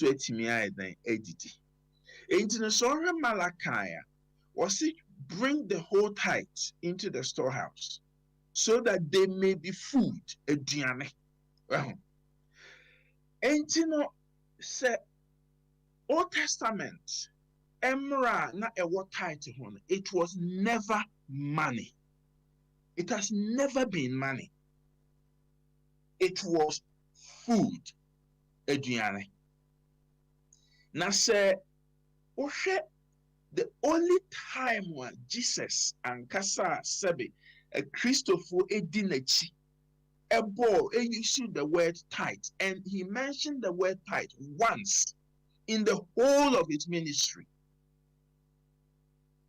to etimi then editi. Enti no so Malachi was it bring the whole tithe into the storehouse so that they may be food aduane. Enti no say Old Testament emra na ewo tithe ho, it was never money. It has never been money. It was food aduane. Na say the only time when Jesus and Kasa Sebe a Christopher Edinachi used the word tithe, and he mentioned the word tithe once in the whole of his ministry.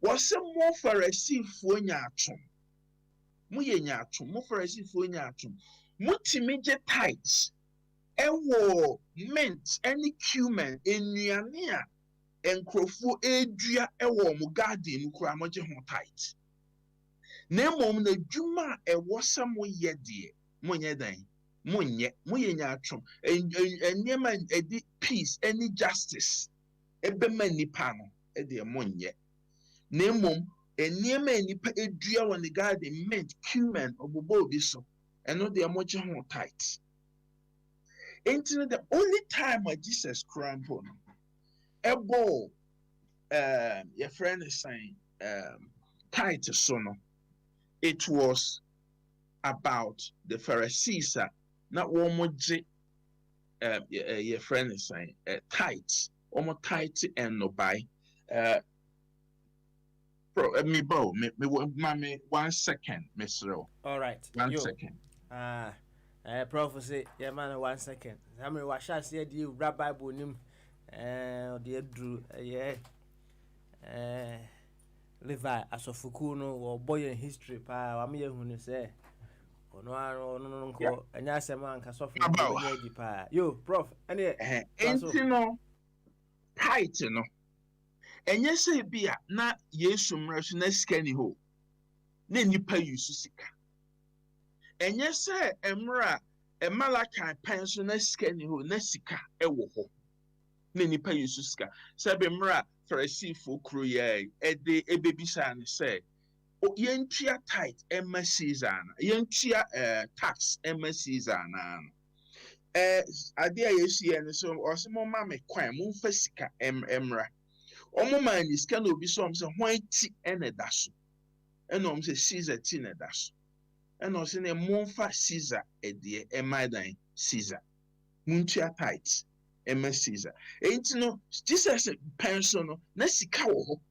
Was a more Pharisee for nyachum. Muye nyachum, more Pharisee for nyachum. Multimedia tithes. Ewo mint any cumin in Niania. Enkrofo edua ewo mo garden mu kura mo je ho tight na mom na dwuma ewo samo ye de monye dan monye nya atwom enema edi peace any justice ebema nipa no e de monye na mom enema nipa edua won the garden mint cumin obobo obi so eno de mo je ho tight. Into the only time when Jesus crampo no ebo your friend is saying tithe sono. It was about the Pharisees not one more your friend is saying tithe almost tithe and no buy me 1 second, Mr. All right. 1 second. Prophecy, yeah man, 1 second. I mean, what shall I say to you, Rabbi Bonim? The Drew, Levi, as of Fukuno or boy in history, pa, I'm here who say, oh no, and yes, a man can soften the pa. Yo, Prof, and no tight, no. And yes, be na yes, mercy, na scanny ho. Then you pay you sika. And yes, Emra, a Malachi pension, na scanny ho, na sika, ewo. Nini pa yususka sabe mra Pharisee for kruye ede ebebisa ne say o yentua tithe emma season yentua tax emma season ade a yesu ene so osemo ma me kwan mo fa sika emra omo man ni sika no obi so om se hwan ti ene da so ene om se Caesar ti ne da so ene o se ne mo fa Caesar ede emma dan Caesar muntua tithe Emma Caesar. Ain't no Jesus pension na sika wo ho.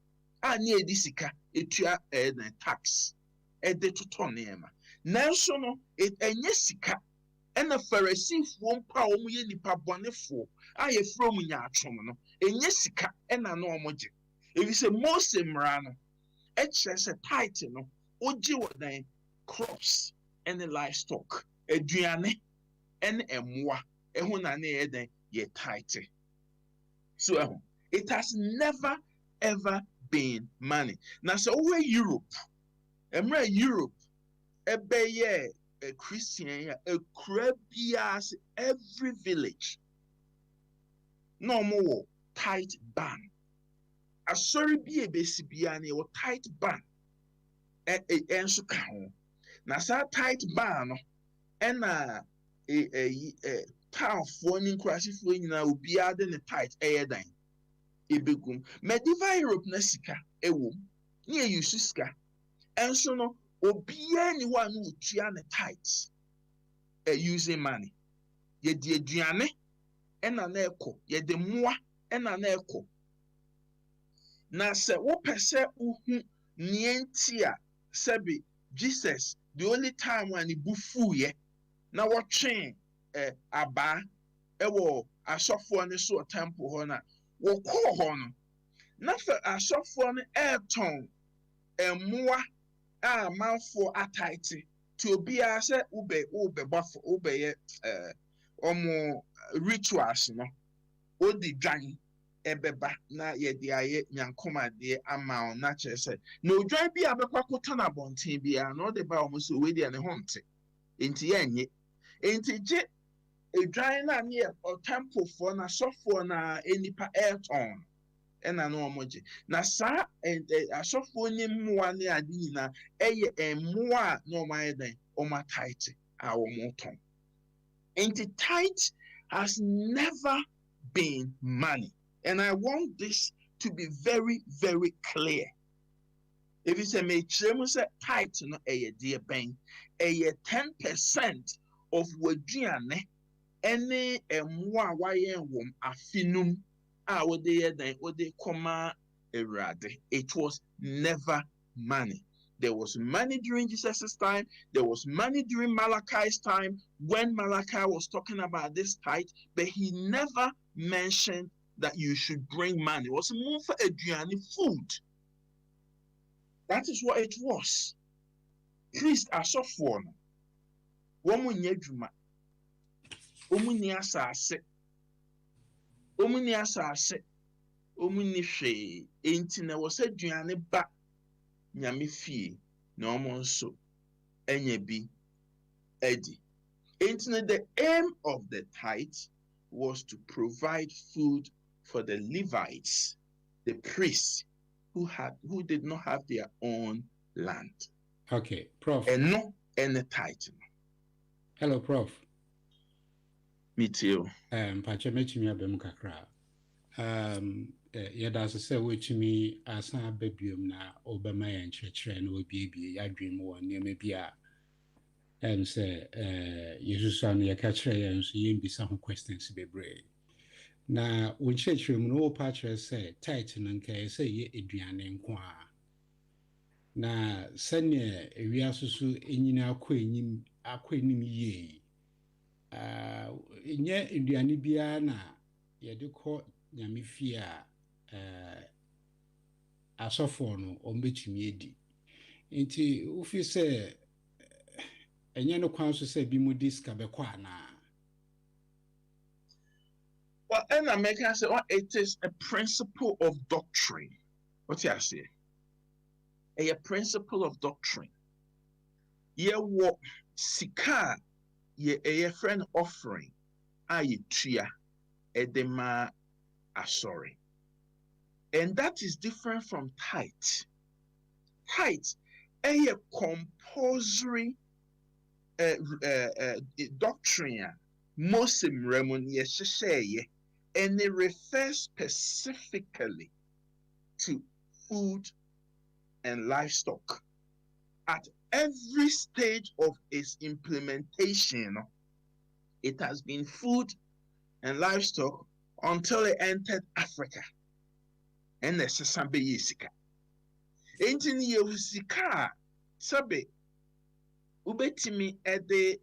Ani edi sika etua na tax. Ede toto na ema. Nanso no enye sika. Ena Pharisee fo mpa wo ye nipa bonefo. Aye from nya atwom no. Enye sika ena no omoje. Ebi se Mose mra no. Eche se tithe no. Oji wo dan crops and livestock. Aduane and emwa. Ehu na na eden ye tithe. So it has never ever been money. Now so we Europe. Europe ebe a Christian a crabias every village. No more tithe ban. A sorry be a besibiani or tithe ban. Enso ka ho. Na sa tithe ban and a town for any crashes when you be adding a tight air dine. Ebegum, medieval Europe Nessica, womb, near you siska, and so no, or be anyone who chiana tights using money. Ye dear Gianne and an echo, ye de moi and an echo. Now, say, what per se nientia, Sebi, Jesus, the only time when he bufu ye, now what chain. Aba ewo asofo ne so temple ho na wo ko ho no na fa asofo ne eton emmoa a manfo ataite to obi a se ube bafo ube ye omo rituals no odi dwan ebeba na ye de aye nyankoma de ama na kire se na odwan bi abekwa kota na bonten bia na ode ba omo so we de ne honte enti ye nye enti je edwan na near or temple for na sofo na enipa airton ɛna no ɔmogye na saa asɔfoɔ ne mmoa ne ade nyinaa ɛyɛ mmoa a na ɔmo ayɛ dɛn ɔmo tithe a ɔmo tɔn nti tithe has never been money, and I want this to be very very clear. If you say mekyerɛ mu sɛ tithe no ɛyɛ deɛ bɛn ɛyɛ 10% of w'aduane ɛne mmoa a wayɛ wɔm afinum a wode yɛ dɛn wode kɔma Awurade. It was never money. There was money during Jesus' time. There was money during Malachi's time when Malachi was talking about this tithe, but he never mentioned that you should bring money. It was more for aduane, food. That is what it was. Priest asɔfoɔ no, wɔn mo nyɛ adwuma, wɔn mo ni asase, wɔn mo ni asase, wɔn mo ni hwee. Enti na wɔsɛ aduane ba nyame fie na wɔn nso ɛnyɛ bi adi. Enti na the aim of the tithe was to provide food for the Levites, the priests who did not have their own land. Okay, Prof. And no any tithe. Hello, Prof. Me too. Pacha mechimi abem kakra. Yada se wechimi asan bebium na obama ya nkyerɛkyerɛ na obiebie yadwem wɔ nneɛma bi a sɛ yesu ano yɛka kyerɛ yɛn so yɛmbisa ho questions bebree. Na wo nkyerɛkyerɛ mu no wɔpa kyerɛ sɛ tithe no nka sɛ yɛ aduane nko a. Na sɛnea ewiase so enyina akɔ enim yie. Nyɛ aduane biara na yɛde kɔ nyame fie a asɔfoɔ no ɔmbɛtumi edi. Nti wofi sɛ ɛnyɛ no kwan so sɛ bi mu di sika bɛkɔ anaa. Well, and America say, it is a principle of doctrine. What you say? A principle of doctrine. Ye wo sika ye a friend offering. Aye tria edema asori. And that is different from tithe. Tithe a compulsory doctrine. Mosim remon ye and it refers specifically to food and livestock. At every stage of its implementation, it has been food and livestock until it entered Africa. And the Sasambe Yisika. Entini Yusika Sabe Ubetimi Ede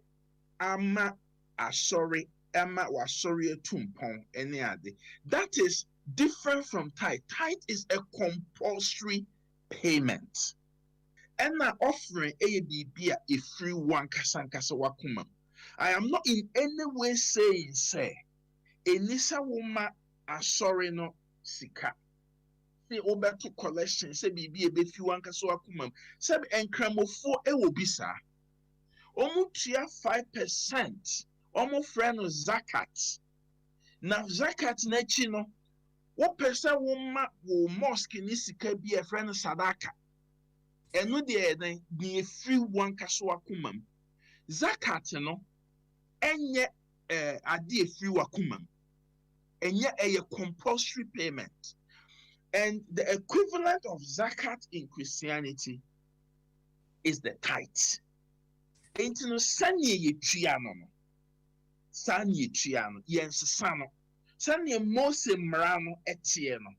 Ama Asori Ama Wasori Tumpon any ade. That is different from tithe. Tithe is a compulsory payment. And now offering ABB a free one kasankasa wakuma. I am not in any way saying say Enisa woma asori no sika. Say obeto collection say bibi a befi one kasa wakuma. Say enkramofo ewo bisa. Omu tia 5%. Omu friend zakat. Na zakat na chino. Wo pesa woma wo mosque ni sika bi a friend sadaka. Eno de eden bi free one kaso akumam. Zakat no enye ade free wakumam. Enye a compulsory payment. And the equivalent of zakat in Christianity is the tithe. Enti no sanye ye tuano no. Sanye tuano yensesa no. Sanye Mose mmara no etie no.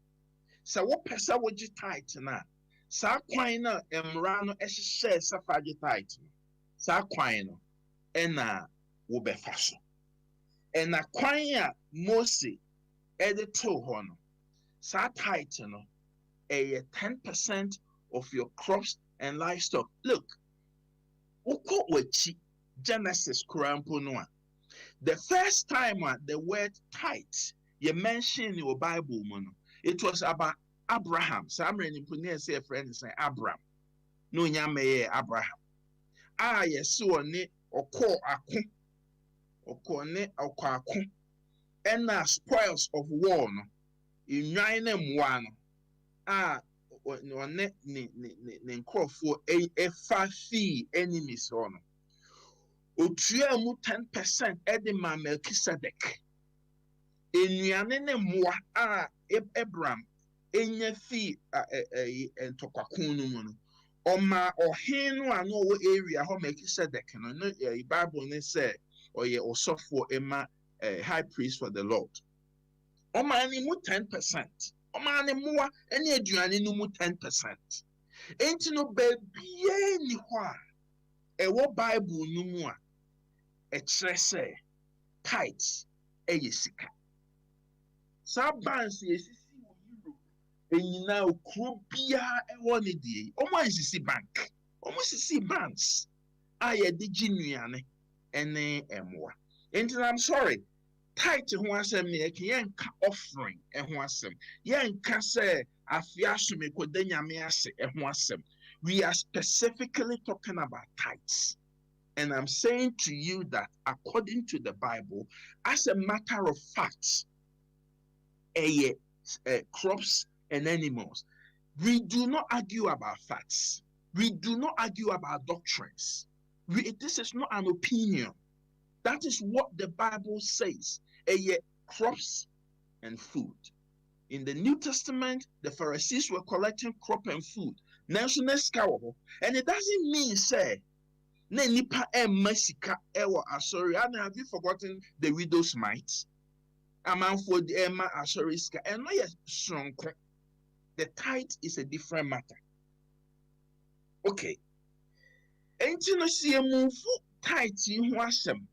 Sa wo pesa wo gi tithe na. Sa kwan na mmara no ehyehyɛ safa gi tithe no. Sa kwan no ena wo befa so. Ena kwan a Mose ede to ho no. Sa tithe no 10% of your crops and livestock. Look, uko wachi Genesis kurampo no. The first time the word tithe you mentioned in your Bible, it was about Abraham. So I'm reading say a friend say Abraham. No nyame Abraham. Yes so ne oko ako. ɔkɔ ako ɛna spoils of war no nnwan ne mmoa no a ɔne ne nkurɔfoɔ ɛfa fii enemies hɔ no otua mu 10% ɛde ma Melchizedek nnuane ne mmoa a Abraham enya fii ntɔkwako no mu no ɔma ɔhen no a na ɔwɔ area hɔ Melchizedek no no Bible ne sɛ ɔyɛ ɔsɔfoɔ ɛma high priest for the Lord ɔma ne mu 10% ɔma ne mmoa ne aduane no mu 10% enti no baabiara ni hɔ a ɛwɔ Bible no mu a ɛkyerɛ sɛ tithe ɛyɛ sika saa banks yɛsisi wɔ Europe ɛnyinaa okuro biara ɛwɔ ne deɛ ɔmo ansisi bank ɔmo sisi banks a yɛde gye nnuane ɛne mmoa nti I'm sorry tithe ho asɛm ne yɛnka offering ho asɛm yɛnka sɛ afe asome kɔda nyame ase ho asɛm we are specifically talking about tithes. And I'm saying to you that according to the Bible, as a matter of fact, crops and animals, we do not argue about facts. We do not argue about doctrines. This is not an opinion. That is what the Bible says. Crops and food. In the New Testament, the Pharisees were collecting crop and food. And it doesn't mean, say, na nipa emma sika ewo asori. Have you forgotten the widow's mite? Amanfo the emma asori sika. And no yes sonko. The tithe is a different matter. Okay. Enti no si move tithe ho asem.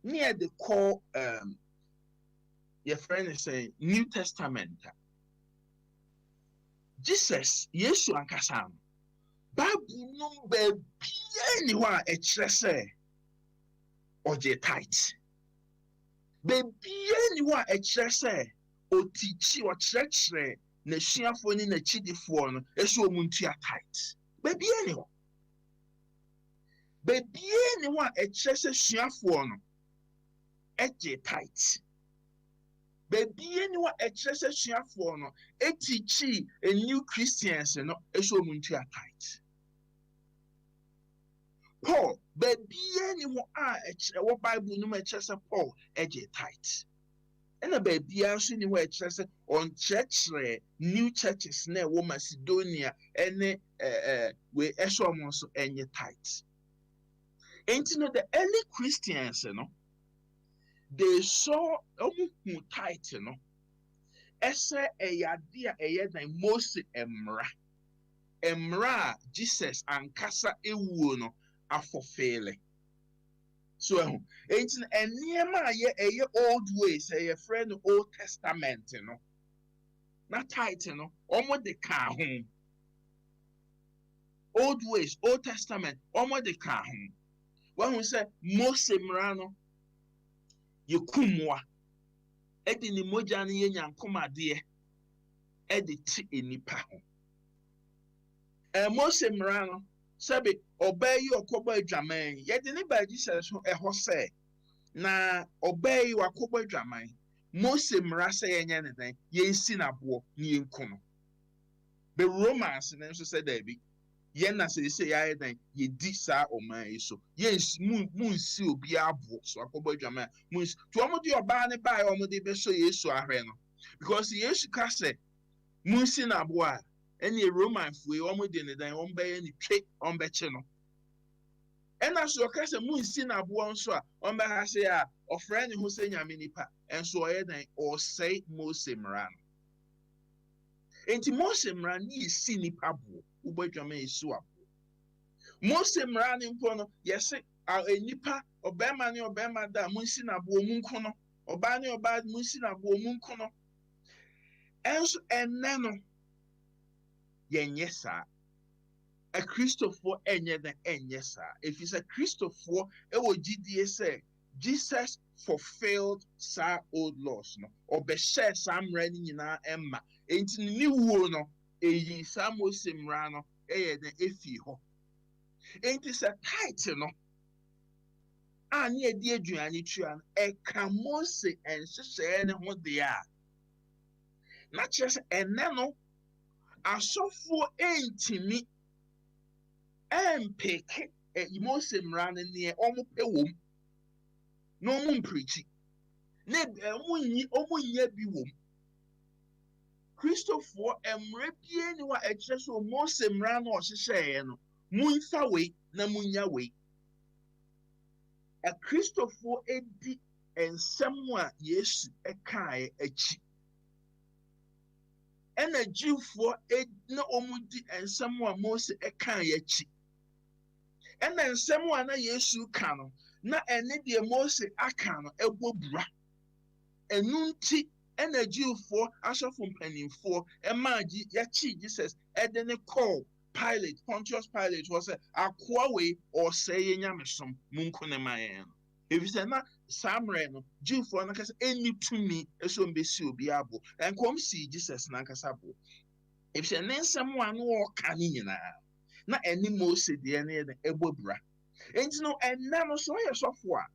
Near the core your friend is saying New Testament. Jesus, Yesu ankasa. Bible no baabiara ni hɔ a ɛkyerɛ sɛ ɔgye tithe. Baabiara ni hɔ a ɛkyerɛ sɛ ɔkyerɛkyerɛ n'asuafoɔ ne n'akyidifoɔ no ɛsɛ ɔmo ntua tithe. Baabiara ni hɔ. Baabiara ni hɔ a ɛkyerɛ sɛ suafoɔ no ɛgye tithe. Baabiara ni hɔ a ɛkyerɛ sɛ suafoɔ no ɛtikyi new Christians no ɛsɛ ɔmo ntua tithe. Paul, baabiara ni hɔ a ɛwɔ Bible no mu ɛkyerɛ sɛ Paul ɛgye tithe. Ɛna baabiara nso ni hɔ a ɛkyerɛ sɛ ɔnkyerɛkyerɛ new churches na ɛwɔ Macedonia ɛne wei ɛsɛ ɔmo nso ɛnyɛ tithe. Enti no the early Christians no they saw ɔmo hu tithe no ɛsɛ ɛyɛ ade a ɛyɛ dan Mose mmara. Mmara a Jesus ankasa ewuo no afɔfeele. So enti nneɛma a ɛyɛ old ways ɛyɛ friend Old Testament no na tithe no ɔmo de ka ho. Old ways Old Testament ɔmo de ka ho. Wɔn sɛ Mose mmara no yɛkumwa ɛde ne mogya no yɛ nyankomadeɛ ɛde ti enipa ho. Mose mmara no sɛbi ɔbaa yi ɔkɔbɔ adwaman yɛde ne baa Jesus ho ɛhɔ sɛ na ɔbaa yi wakɔbɔ adwaman Mose mmara sɛ yɛnyɛ ne dan yɛnsi n'aboɔ na yɛnku no. The Romans ne nso sɛ daabi yɛn na sɛ yɛayɛ dan yɛdi saa ɔman yi so munsi obi abo so akɔbɔ adwaman munsi to ɔmo de ɔbaa ne baa ɔmo de bɛsɔ Yesu ahwɛ no because Yesu ka sɛ munsi n'aboɔ a ɛne Roman fue ɔmo de ne dan ɔmo bɛyɛ ne twe ɔmo bɛkye no ɛna so ɔka sɛ munsi n'aboɔ nso a ɔmo bɛha sɛ a ɔfrɛ ne ho sɛ nyame nipa ɛnso ɔyɛ dan ɔsɛe Mose mmara no enti Mose mmara ne yɛsi nipa bo wobɔ adwaman yɛsi wabo Mose mmara ne mpo no yɛse nipa ɔbɛrima ne ɔbɛrima da munsi n'aboɔ munku no ɔbaa ne ɔbaa munsi n'aboɔ munku no ɛnso ɛnɛ no yɛnyɛ saa akristofoɔ ɛnyɛ dɛ ɛnyɛ saa ɛfiri sɛ kristofoɔ ɛwɔ gyidie sɛ Jesus fulfilled saa old laws no ɔbɛhyɛ saa mmara no nyinaa ɛmma enti ne wuo no ɛyi saa Mose mmara no ɛyɛ dɛ ɛfiri hɔ enti sɛ tithe no a ne yɛde aduane tua no ɛka Mose nhyehyɛeɛ ne ho deɛ a na kyerɛ sɛ ɛnɛ no asɔfoɔ ntumi mpeke Mose mmara no neɛ ɔmopɛ wɔ mu na ɔmo mpirikyi na ɔmo bi wɔ mu. Kristofoɔ mmara biara ni hɔ a ɛkyerɛ sɛ Mose mmara no ɔhyehyɛeɛ no munfa wei na munya wei. Kristofoɔ di nsɛm a Yesu kaeɛ akyi. Ɛna Jewfoɔ na wɔn di nsɛm a Mose kaeɛ akyi. Ɛna nsɛm a na Yesu ka no na ɛne deɛ Mose aka no ɛbɔ bura. Ɛnu nti ɛna Jewfoɔ asɔfo mpanimfoɔ yɛkyi Jesus ɛde ne kɔɔ Pilate, Pontius Pilate was a akoa wei ɔsɛe yɛ nyamesom munko ne ma yɛn no. Efisɛ na saa mmerɛ no Jewfoɔ no kasa ɛnni tumi ɛsɛ ɔmbɛsi obi abo. Nkɔm si Jesus n'ankasa abo. Efisɛ ne nsɛm a no ɔka ne nyinaa na ɛne Mose deɛ ne yɛ ɛbɔ bura. Enti no ɛnna no so ɔyɛ sɔfo a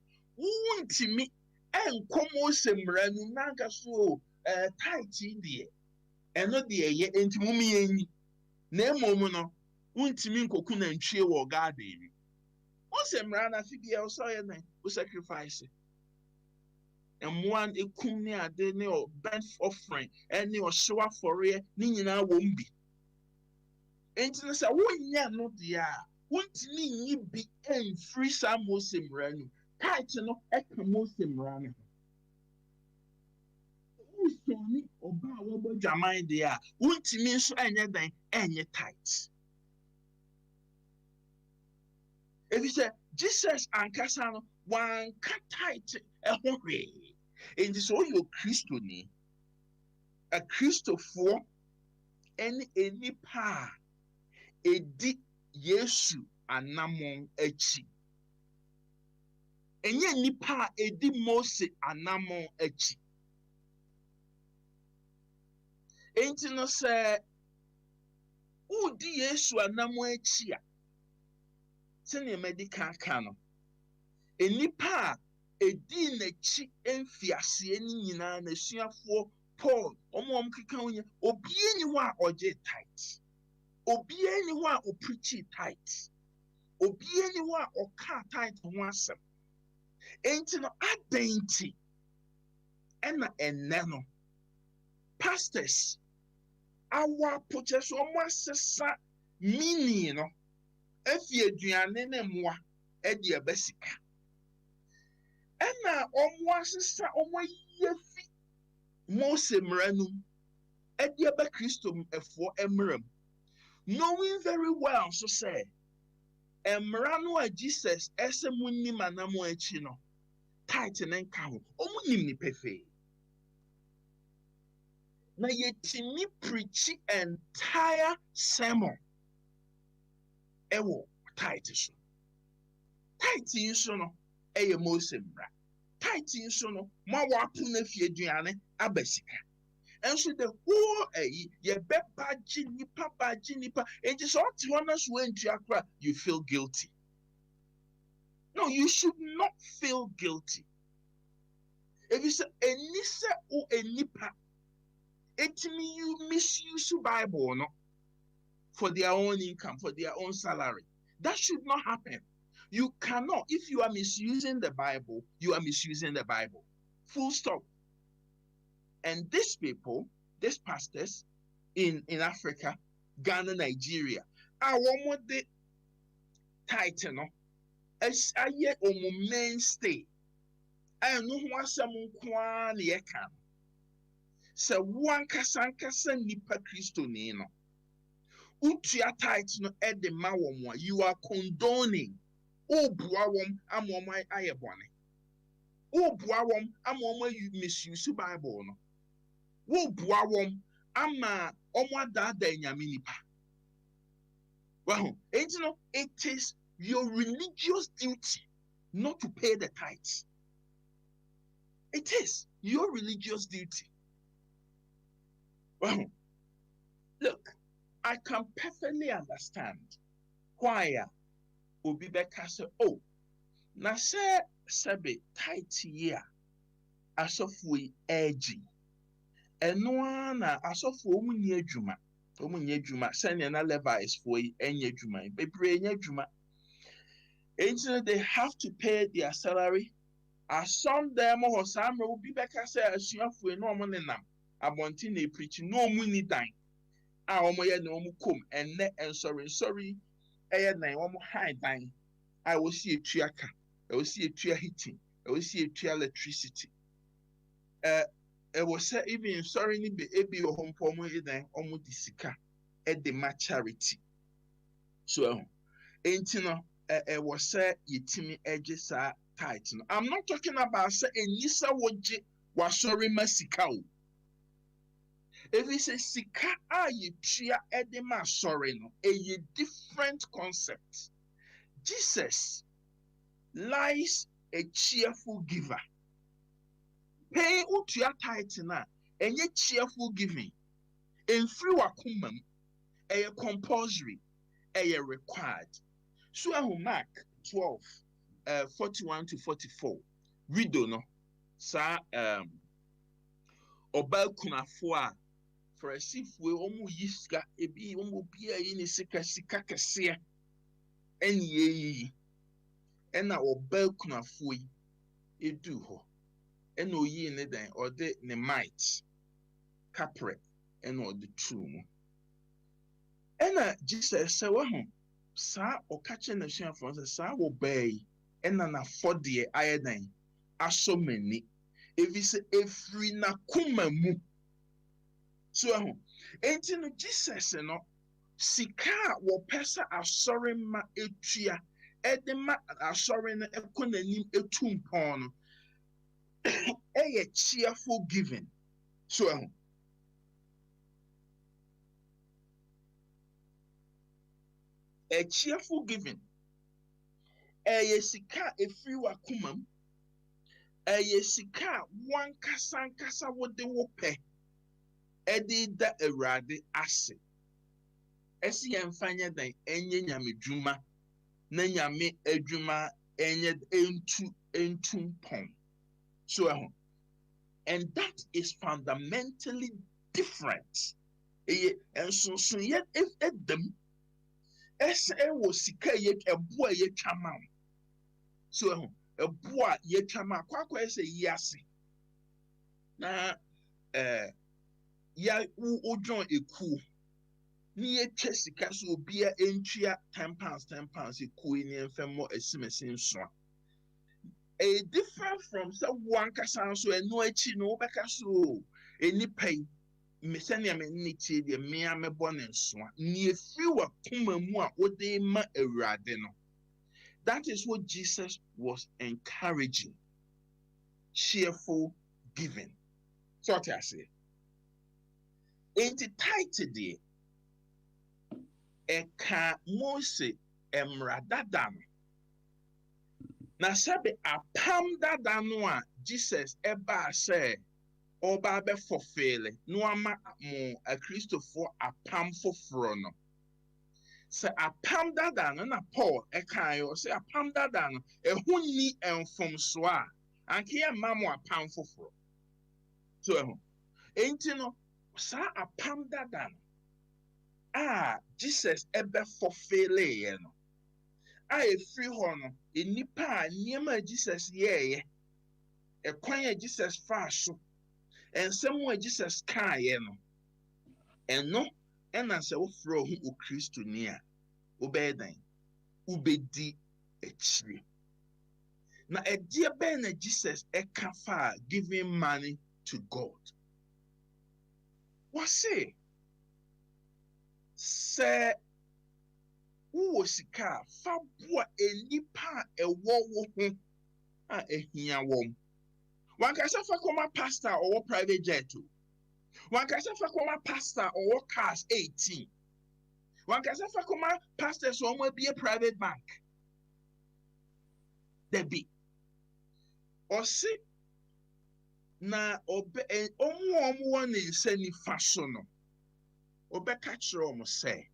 wontumi ɛnkɔ Mose mmara no n'ankasa o tithe deɛ ɛno deɛ yɛ enti mu yɛnyi. Na mmom no wontumi nkoku nantwie wɔ garden mu. Mose mmara na afidie a ɔsɛ ɔyɛ nan o sacrifice. Mmoa ekum ne ade ne burnt offering ɛne ɔhyew afɔreɛ ne nyinaa wɔ mu bi. Enti no sɛ wonnya no deɛ a wontumi nyi bi mfiri saa Mose mmara no. Tithe no ɛka Mose mmara no. Wosɔne ɔbaa a wɔbɔ dwaman deɛ a wontumi nso ɛnyɛ dan ɛnyɛ tithe. Efisɛ Jesus ankasa no wanka tithe ɛho hwee. Enti sɛ ɔyɛ Kristoni, Kristofoɔ ɛne nnipa a ɛdi Yesu anammɔn akyi. Ɛnyɛ nnipa a ɛdi Mose anammɔn akyi. Enti no sɛ wodi Yesu anammɔn akyi a sɛnea madi ka no nnipa a ɛdi n'akyi mfiaseɛ no nyinaa n'asuafoɔ Paul ɔmo keka ho nyɛ obiara ni hɔ a ɔgye tithe. Obiara ni hɔ a ɔpreachi tithe. Obiara ni hɔ a ɔka tithe ho asɛm. Enti no adɛn nti ɛna ɛnnɛ no pastors awɔ apokyɛ so ɔmo asesa meaning no efi aduane ne mmoa ɛde ɛbɛ sika. Ɛna ɔmo asesa ɔmo ayiafi Mose mmara no ɛde ɛbɛ Kristofoɔ mmara mu. Knowing very well so say mmara no a Jesus ɛsɛ mo nim anammɔn akyi no tithe ne nka ho ɔmo nim ne pɛfɛɛ. Na yɛtumi preachi entire sermon ɛwɔ tithe so. Tithe nso no ɛyɛ Mose mmara. Tithe nso no mo a wɔapo na fi aduane aba sika. Enso the whole yɛbɛba gye nipa ba gye nipa. Enti sɛ ɔte hɔ na so wɔntua kora you feel guilty. No, you should not feel guilty. If you say ɛni sɛ wo nipa etimi you misuse Bible no for their own income, for their own salary. That should not happen. You cannot. If you are misusing the Bible, you are misusing the Bible. Full stop. And these people, these pastors in Africa, Ghana, Nigeria, are one more the title no as a year or mainstay. I know what some kwan yekan. So one kasankasa nipa Kristo ni no. Utia tithe no e de ma won you are condoning. O bua wom amoma ayebone. O bua wom amoma you misuse Bible no. O bua wom ama omo da nyame nipa. Well, it is your religious duty not to pay the tithes. It is your religious duty. Well, look, I can perfectly understand why Obi Beka say, oh, now say sɛbe tithe yi a asɔfo yi ɛregye ɛno ara na asɔfo wɔn nyɛ adwuma sɛnea na Levites foɔ yi ɛnyɛ adwuma yi bebree nyɛ adwuma nti they have to pay their salary asɔndan mu hɔ saa mmerɛ obi bɛka sɛ asuafoɔ yi na wɔn nenam abɔnten na epirikyi na wɔn ni dan a wɔyɛ na wɔn kɔm ɛnnɛ nsɔrensɔre ɛyɛ dan wɔn han dan a wɔsi etua ka wɔsi etua heating wɔsi etua electricity ɛwɔ sɛ even nsɔre ne ebi wɔ hɔ mpo wɔn yɛ dan wɔn de sika ɛde ma charity so nti no ɛwɔ sɛ yɛtumi ɛgye saa tithe no I'm not talking about sɛ enisa wɔgye wasɔre ma sika o. If it's a sika a yɛtua ɛde ma asɔre no ɛyɛ different concept. Jesus likes a cheerful giver. Pay utua tithe na ɛnyɛ cheerful giving. Ɛmfiri wakoma mu ɛyɛ compulsory ɛyɛ required. So Mark 12 41 to 44 widow no saa ɔbaa kunafoɔ a Farisifoɔ wɔn yi sika ebi wɔn bia yi ne sika kɛseɛ ɛna yɛyi ɛna ɔbaa kunafoɔ yi edu hɔ ɛna oyi ne dan ɔde ne mite kaprɛ ɛna ɔde tu mu ɛna Jesus sɛ wɔho saa ɔkakyɛ n'asuafoɔ sɛ saa ɔbaa yi ɛna n'afɔdeɛ ayɛ dan asɔ m'ani efi sɛ efiri n'akoma mu. So enti no Jesus no sika a wɔpɛ sɛ asɔre ma etua ɛde ma asɔre no ɛkɔ n'anim etu mpɔn no ɛyɛ cheerful giving. So a cheerful giving ɛyɛ sika efiri wakoma mu ɛyɛ sika wankasa wɔde wɔpɛ ɛde da Awurade ase ɛsi yɛmfa nyɛ dan ɛnyɛ nyame dwuma na nyame adwuma ɛnyɛ entu mpɔn. So and that is fundamentally different. Ɛyɛ nsonsonoyɛ ɛdam ɛsɛ ɛwɔ sika yɛ ɛboa yɛtwa ma. So ɛboa yɛtwa ma akɔ ɛsɛ yi ase na ya wodwon ekuo ni yɛtwa sika so obia entua £10 ekuo ni mfɛmmɔ esimesi nsoa. A different from sɛ wankasa so ɛno akyi no wobɛka so enipa yi mesɛnea me ne tie deɛ mmea mɛbɔ ne nsoa ni efiri wakoma mu a wode ma Awurade no. That is what Jesus was encouraging. Cheerful giving. So what I say. Enti tithe deɛ ɛka Mose mmara dada no na sɛbe apam dada no a Jesus ɛbaa sɛ ɔba abɛfɔfeele no ama mo akristofoɔ apam foforɔ no sɛ apam dada no na Paul ɛkaeɛ ɔsɛ apam dada no ɛho nni mfomsoɔ a anka yɛmma mo apam foforɔ. So enti no saa apam dada no a Jesus ɛbɛfɔfeeleeɛ no a efiri hɔ no enipa a nneɛma a Jesus yɛɛyɛ ɛkwan a Jesus faa so nsɛm a Jesus kaeɛ no ɛno ɛna sɛ wofrɛ ho okristoni a wobɛyɛ dan wobɛdi akyire. Na ɛdeɛ bɛn na Jesus ɛka faa giving money to God. Wɔse sɛ wowɔ sika a fa boa enipa a ɛwɔ wo ho a ehia wɔm. Wankasa fa kɔma pastor ɔwɔ private jet o. Wankasa fa kɔma pastor ɔwɔ cars 18. Wankasa fa kɔma pastors ɔmo abie private bank. Debi. Ɔse na ɔmo wɔ ne nsa nifa so no ɔbɛka kyerɛ ɔmo sɛ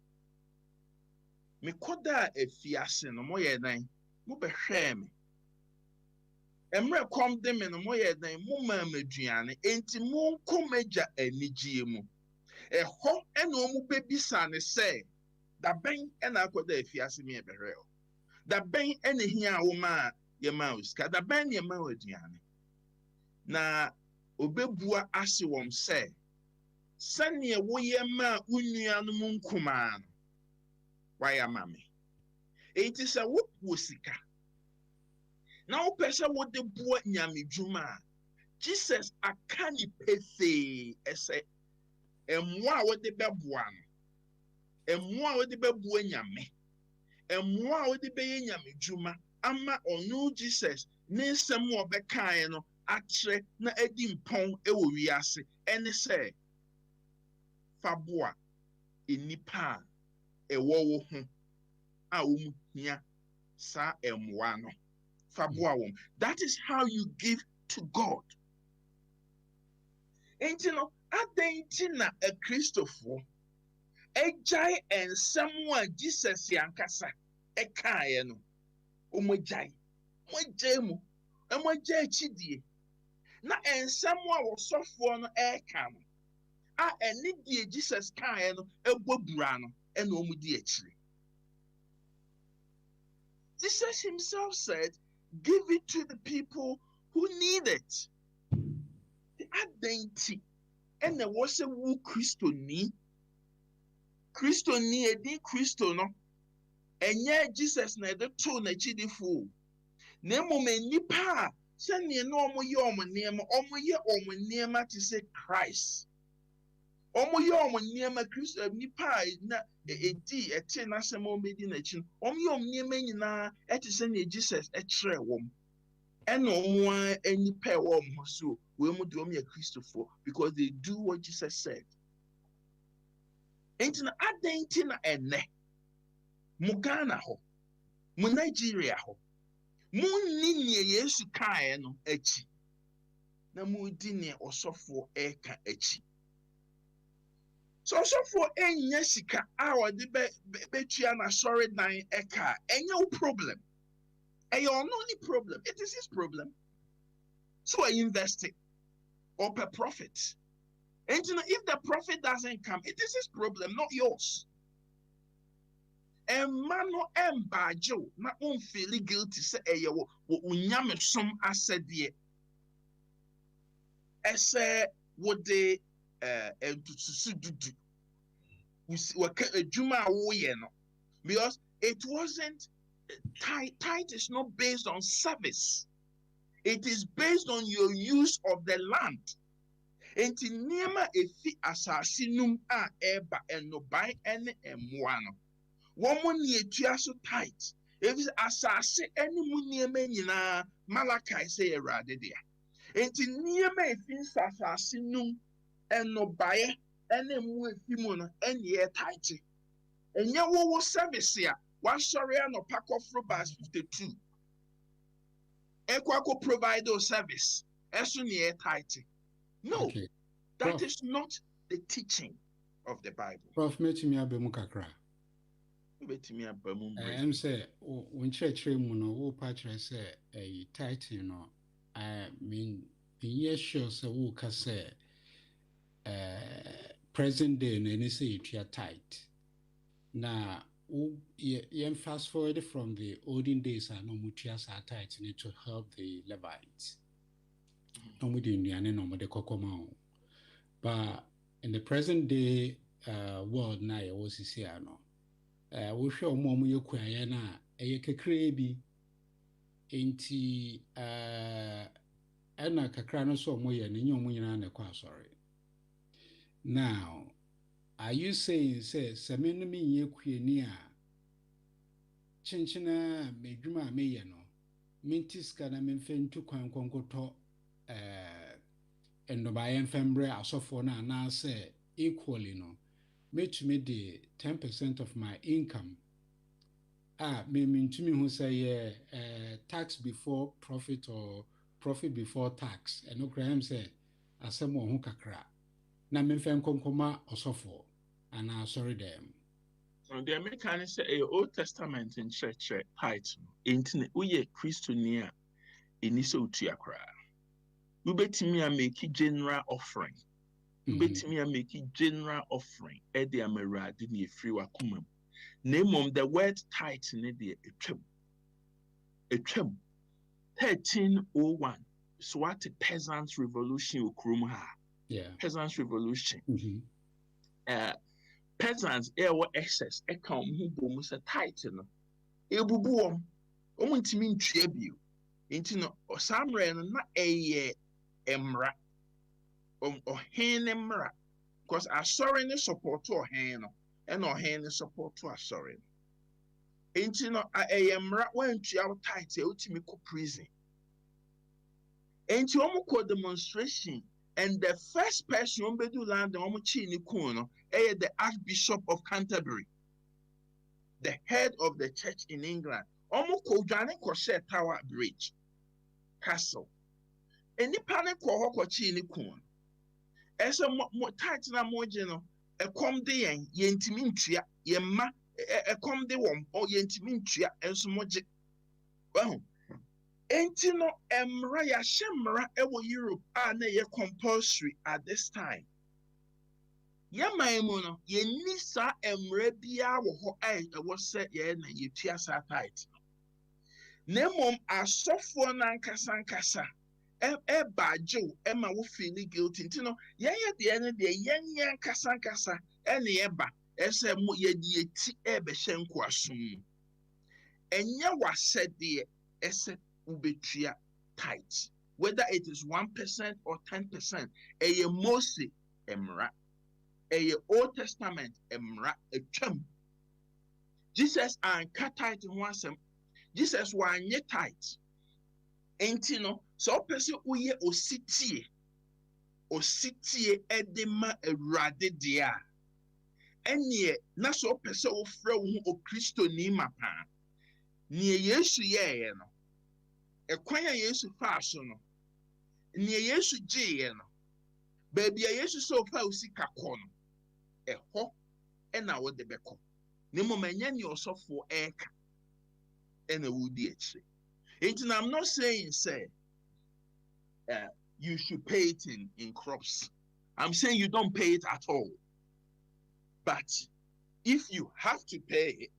mekɔda a efiase no moyɛ dan mobɛhwɛɛ me Emre kom de me no moye dan mo ma maduane enti mo nkomaja anigye mu. Ɛhɔ ɛna ɔmo bebisa ne sɛ da bɛn ɛna akɔda afiase me ɛbɛhwɛ o. Da bɛn ɛna hia wo ma yɛma wo sika. Da bɛn na yɛma wo aduane. Na obebua ase wɔm sɛ sɛnea woyɛ ma wo nuanom nkumaa no wayɛ ama me. Enti sɛ wopɔ sika na wopɛ sɛ wode boa nyamedwuma a Jesus aka ne pefee ɛsɛ ɛmmoa a wode bɛboa no, ɛmmoa a wode bɛboa nyame, ɛmmoa a wode bɛyɛ nyamedwuma ama ɔno Jesus ne nsɛm a ɔbɛkaeɛ no akyerɛ na adi mpɔn ɛwɔ wiase ɛne sɛ fa boa nnipa a ɛwɔ wo ho a wɔn hia saa ɛmmoa no. Fa boa wɔn. That is how you give to God. Enti no, adɛn nti na Akristofoɔ ɛgyae nsɛm a Jesus yankasa ɛkaeɛ no, ɔmogyae mu, ɔmogyae akyidie. Na nsɛm a wɔsɔfoɔ no ɛka no, a ɛne deɛ Jesus kaeɛ no ɛbɔ bura no, ɛna ɔmodi akyire. Jesus himself said, give it to the people who need it. Adɛn nti ɛna ɛwɔ sɛ wo Kristoni edi Kristo no ɛnyɛ Jesus na ɛde too n'akyidifo, na mmom nnipa a sɛnea na ɔmoyɛ ɔmo nneɛma te sɛ Christ. Ɔmoyɛ ɔmo nneɛma Kristo nnipa a na edi ɛte n'asɛm a ɔmedi n'akyi no, ɔmoyɛ ɔmo nneɛma nyinaa ɛte sɛ nea Jesus ɛkyerɛ wɔm. Ɛna ɔmo a nnipa ɛwɔ ɔmo ho so wɔn mu de ɔmo yɛ Kristofoɔ because they do what Jesus said. Enti na adɛn nti na ɛnnɛ mo Ghana hɔ, mo Nigeria hɔ, mo nni nea Yesu kaeɛ no akyi na mo di nea ɔsɔfoɔ ɛka akyi. So ɔsɔfoɔ ɛnyɛ sika a ɔde bɛtua n'asɔredan ɛka ɛnyɛ wo problem. Ɛyɛ ɔno ne problem. It is his problem. So I invest it or per profit. And you know, if the profit doesn't come, it is his problem, not yours. And man no embajo na unfeeli guilty say wo unyame som asɛdeɛ ɛsɛ wode entutusu dudu waka adwuma a woyɛ no, because it wasn't tithe is not based on service. It is based on your use of the land. Enti nneɛma efi asase num a ɛba ɛnoban ɛne ɛmmoa no, wɔn ne etua so tithe. Efi asase ɛne mu nneɛma nyinaa Malachi sɛ Awurade dea. Enti nneɛma efi asase num ɛnobaeɛ ɛne mu efi mu no ɛne yɛ tithe. Ɛnyɛ wɔwɔ service a wasɔre anɔpa kɔforo verse 52. Equaco provide service. Eso ne yɛ tithe. No, Okay. that Prof. is not the teaching of the Bible. Prof, metumi abɛmu kakra. Wobɛtumi aba mu mmerɛ. Ɛm sɛ wo nkyerɛkyerɛ mu no wopa kyerɛ sɛ ɛyi tithe no menyɛ sure sɛ woka sɛ present day no ɛne sɛ yɛtua tithe. Na yɛn fast forward from the olden days a na ɔmotua saa tithe no to help the Levites. Na ɔmode nnuane na ɔmode kɔkɔma wo. But in the present day world na yɛwɔ sisi ano, wohwɛ ɔmo a ɔmoyɛ kuayɛ no a ɛyɛ kakraa bi. Enti ɛna kakra no so ɔmo yɛ no nyɛ ɔmo nyinaa na ɛkɔ asɔre. Now, are you saying sɛ me no menyɛ kuani a kyenkyena medwuma a meyɛ no menti sika na memfa ntu kwan nkɔnkɔtɔ nnɔbaeɛ mfa mbrɛ asɔfoɔ no anaasɛ equally no metumi de 10% of my income mentumi hu sɛ yɛ tax before profit or profit before tax ɛno koraa hem sɛ asɛm wɔ ho kakra na memfa nkɔnkɔma ɔsɔfoɔ anaa asɔre dɛm. So the Americans say a Old Testament in church tithe. Enti na woyɛ Kristoni a ɛni sɛ wotua koraa. Wobɛtumi a make general offering. Wobɛtumi a make general offering ɛde ama Awurade na ɛfiri w'akoma mu. Na mmom, the word tithe ne deɛ ɛtwam 1301 so what peasants revolution wɔ kurom ha. Peasants revolution. Peasants ɛwɔ excess ɛka wɔn ho bɔ mu sɛ tithe no ebubu wɔn ntumi ntua bio nti no saa mmerɛ no na ɛyɛ mmara ɔhene ne mmara because asɔre ne support ɔhene no ɛna ɔhene ne support asɔre no nti no ɛyɛ mmara wɔntua wo tithe a wotumi kɔ prison nti wɔn kɔ demonstration. And the first person who do land the Archbishop of Canterbury, the head of the church in England. Tower Bridge, Castle. Any panic or chini kun. As a title mojeno, a com de yentimintia, yemma, a com de wom, or yentimintia, and so much. Well, enti no mmara yɛahyɛ mmara ɛwɔ Europe a na ɛyɛ compulsory at this time. Yɛman mu no yɛnni saa mmara biara wɔ hɔ a ɛwɔ sɛ yɛn na yɛtua saa tithe. Na mmom asɔfoɔ n'ankasa ɛba agyew ɛma wo feeli guilty nti no yɛyɛ deɛ no deɛ yɛnyɛ ankasa ɛne yɛba ɛsɛ mo yɛde yɛti ɛbɛhyɛ nkoasom mu. Ɛnyɛ w'asɛdeɛ ɛsɛ ubetua tithe, whether it is 1% or 10%. Eye Mose emra, eye Old Testament emra etwam. Jesus anka tithe ho asɛm. Jesus wanye tithe. Enti no, so person uye ositie edema Awurade dia. Enye na so person ofrɛ wo ho okristo ni mapa. Nie Yesu yɛɛ no. Ekwan a Yesu fa so no nea Yesu gyeeɛ no baabi a Yesu sɛ ɔfa osika kɔ no ɛhɔ ɛna wɔde bɛkɔ na mmom ɛnyɛ nea ɔsɔfoɔ ɛɛka ɛna wodi akyire nti na I'm not saying say you should pay it in crops. I'm saying you don't pay it at all, but if you have to pay it,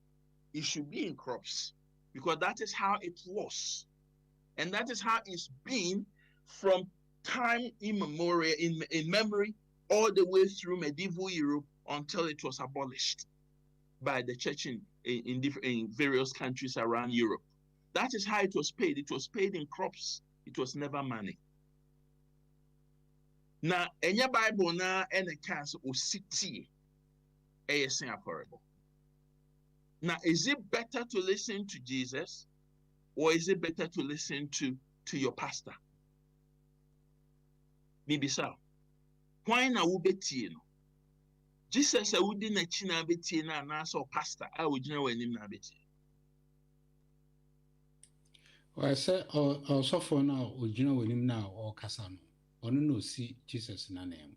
it should be in crops because that is how it was. And that is how it's been from time immemorial, in memory, all the way through medieval Europe until it was abolished by the church in various countries around Europe. That is how it was paid. It was paid in crops. It was never money. Now, in your Bible now, any case or city, ASN affordable. Now, is it better to listen to Jesus? Or is it better to listen to your pastor? Maybe so. Why na ubetie no? Jesus said, "Udi na china betie na so pastor." I would know when him na betie. Well, I said, also for now, would you know when him now or Casano? Or no see Jesus na name.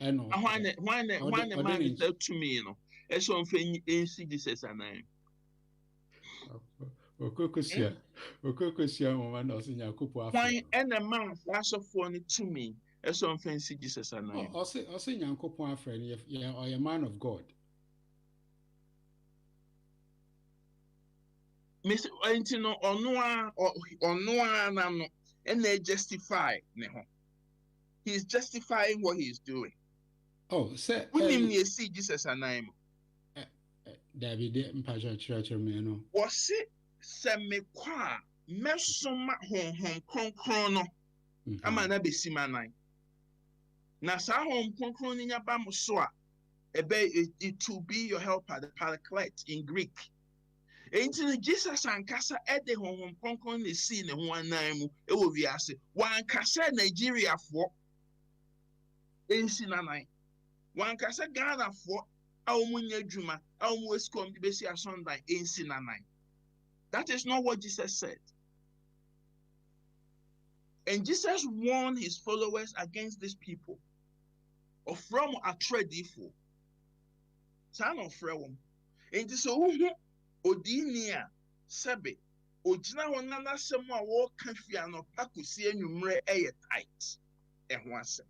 And why the man said to me, you know, as something in see Jesus na name. Okokosia woman no sinya kupo afa. Why any man flash of phone to me as something see Jesus and I. Ose nyankopon afa no ye or a man of God. Miss Antino or no and they justify ne ho. He's justifying what he's doing. Oh, say we didn't see Jesus and I. David mpacho church me no. Was it sɛ mekɔ a mɛsoma honhom kronkron no ama na besima nan na saa honhom kronkron no nyaba mo so a it will be your helper, the paraclete in Greek. Enti Jesus ankasa ɛde honhom kronkron ne si ne ho anan mu ɛwɔ wiase wankasa Nigeria fo ɛnsi nanan wankasa Ghana fo a wɔn nyɛ adwuma a wɔn wɔ sika de besi asɔndan ɛnsi nanan. That is not what Jesus said. And Jesus warned his followers against these people. Or from a tradiful. Son of Frewum. And so Odinia Sebe ogyina hɔ na n'asɛm a wɔreka fi anɔpa kɔsi anwummerɛ ɛyɛ tight ɛho asɛm.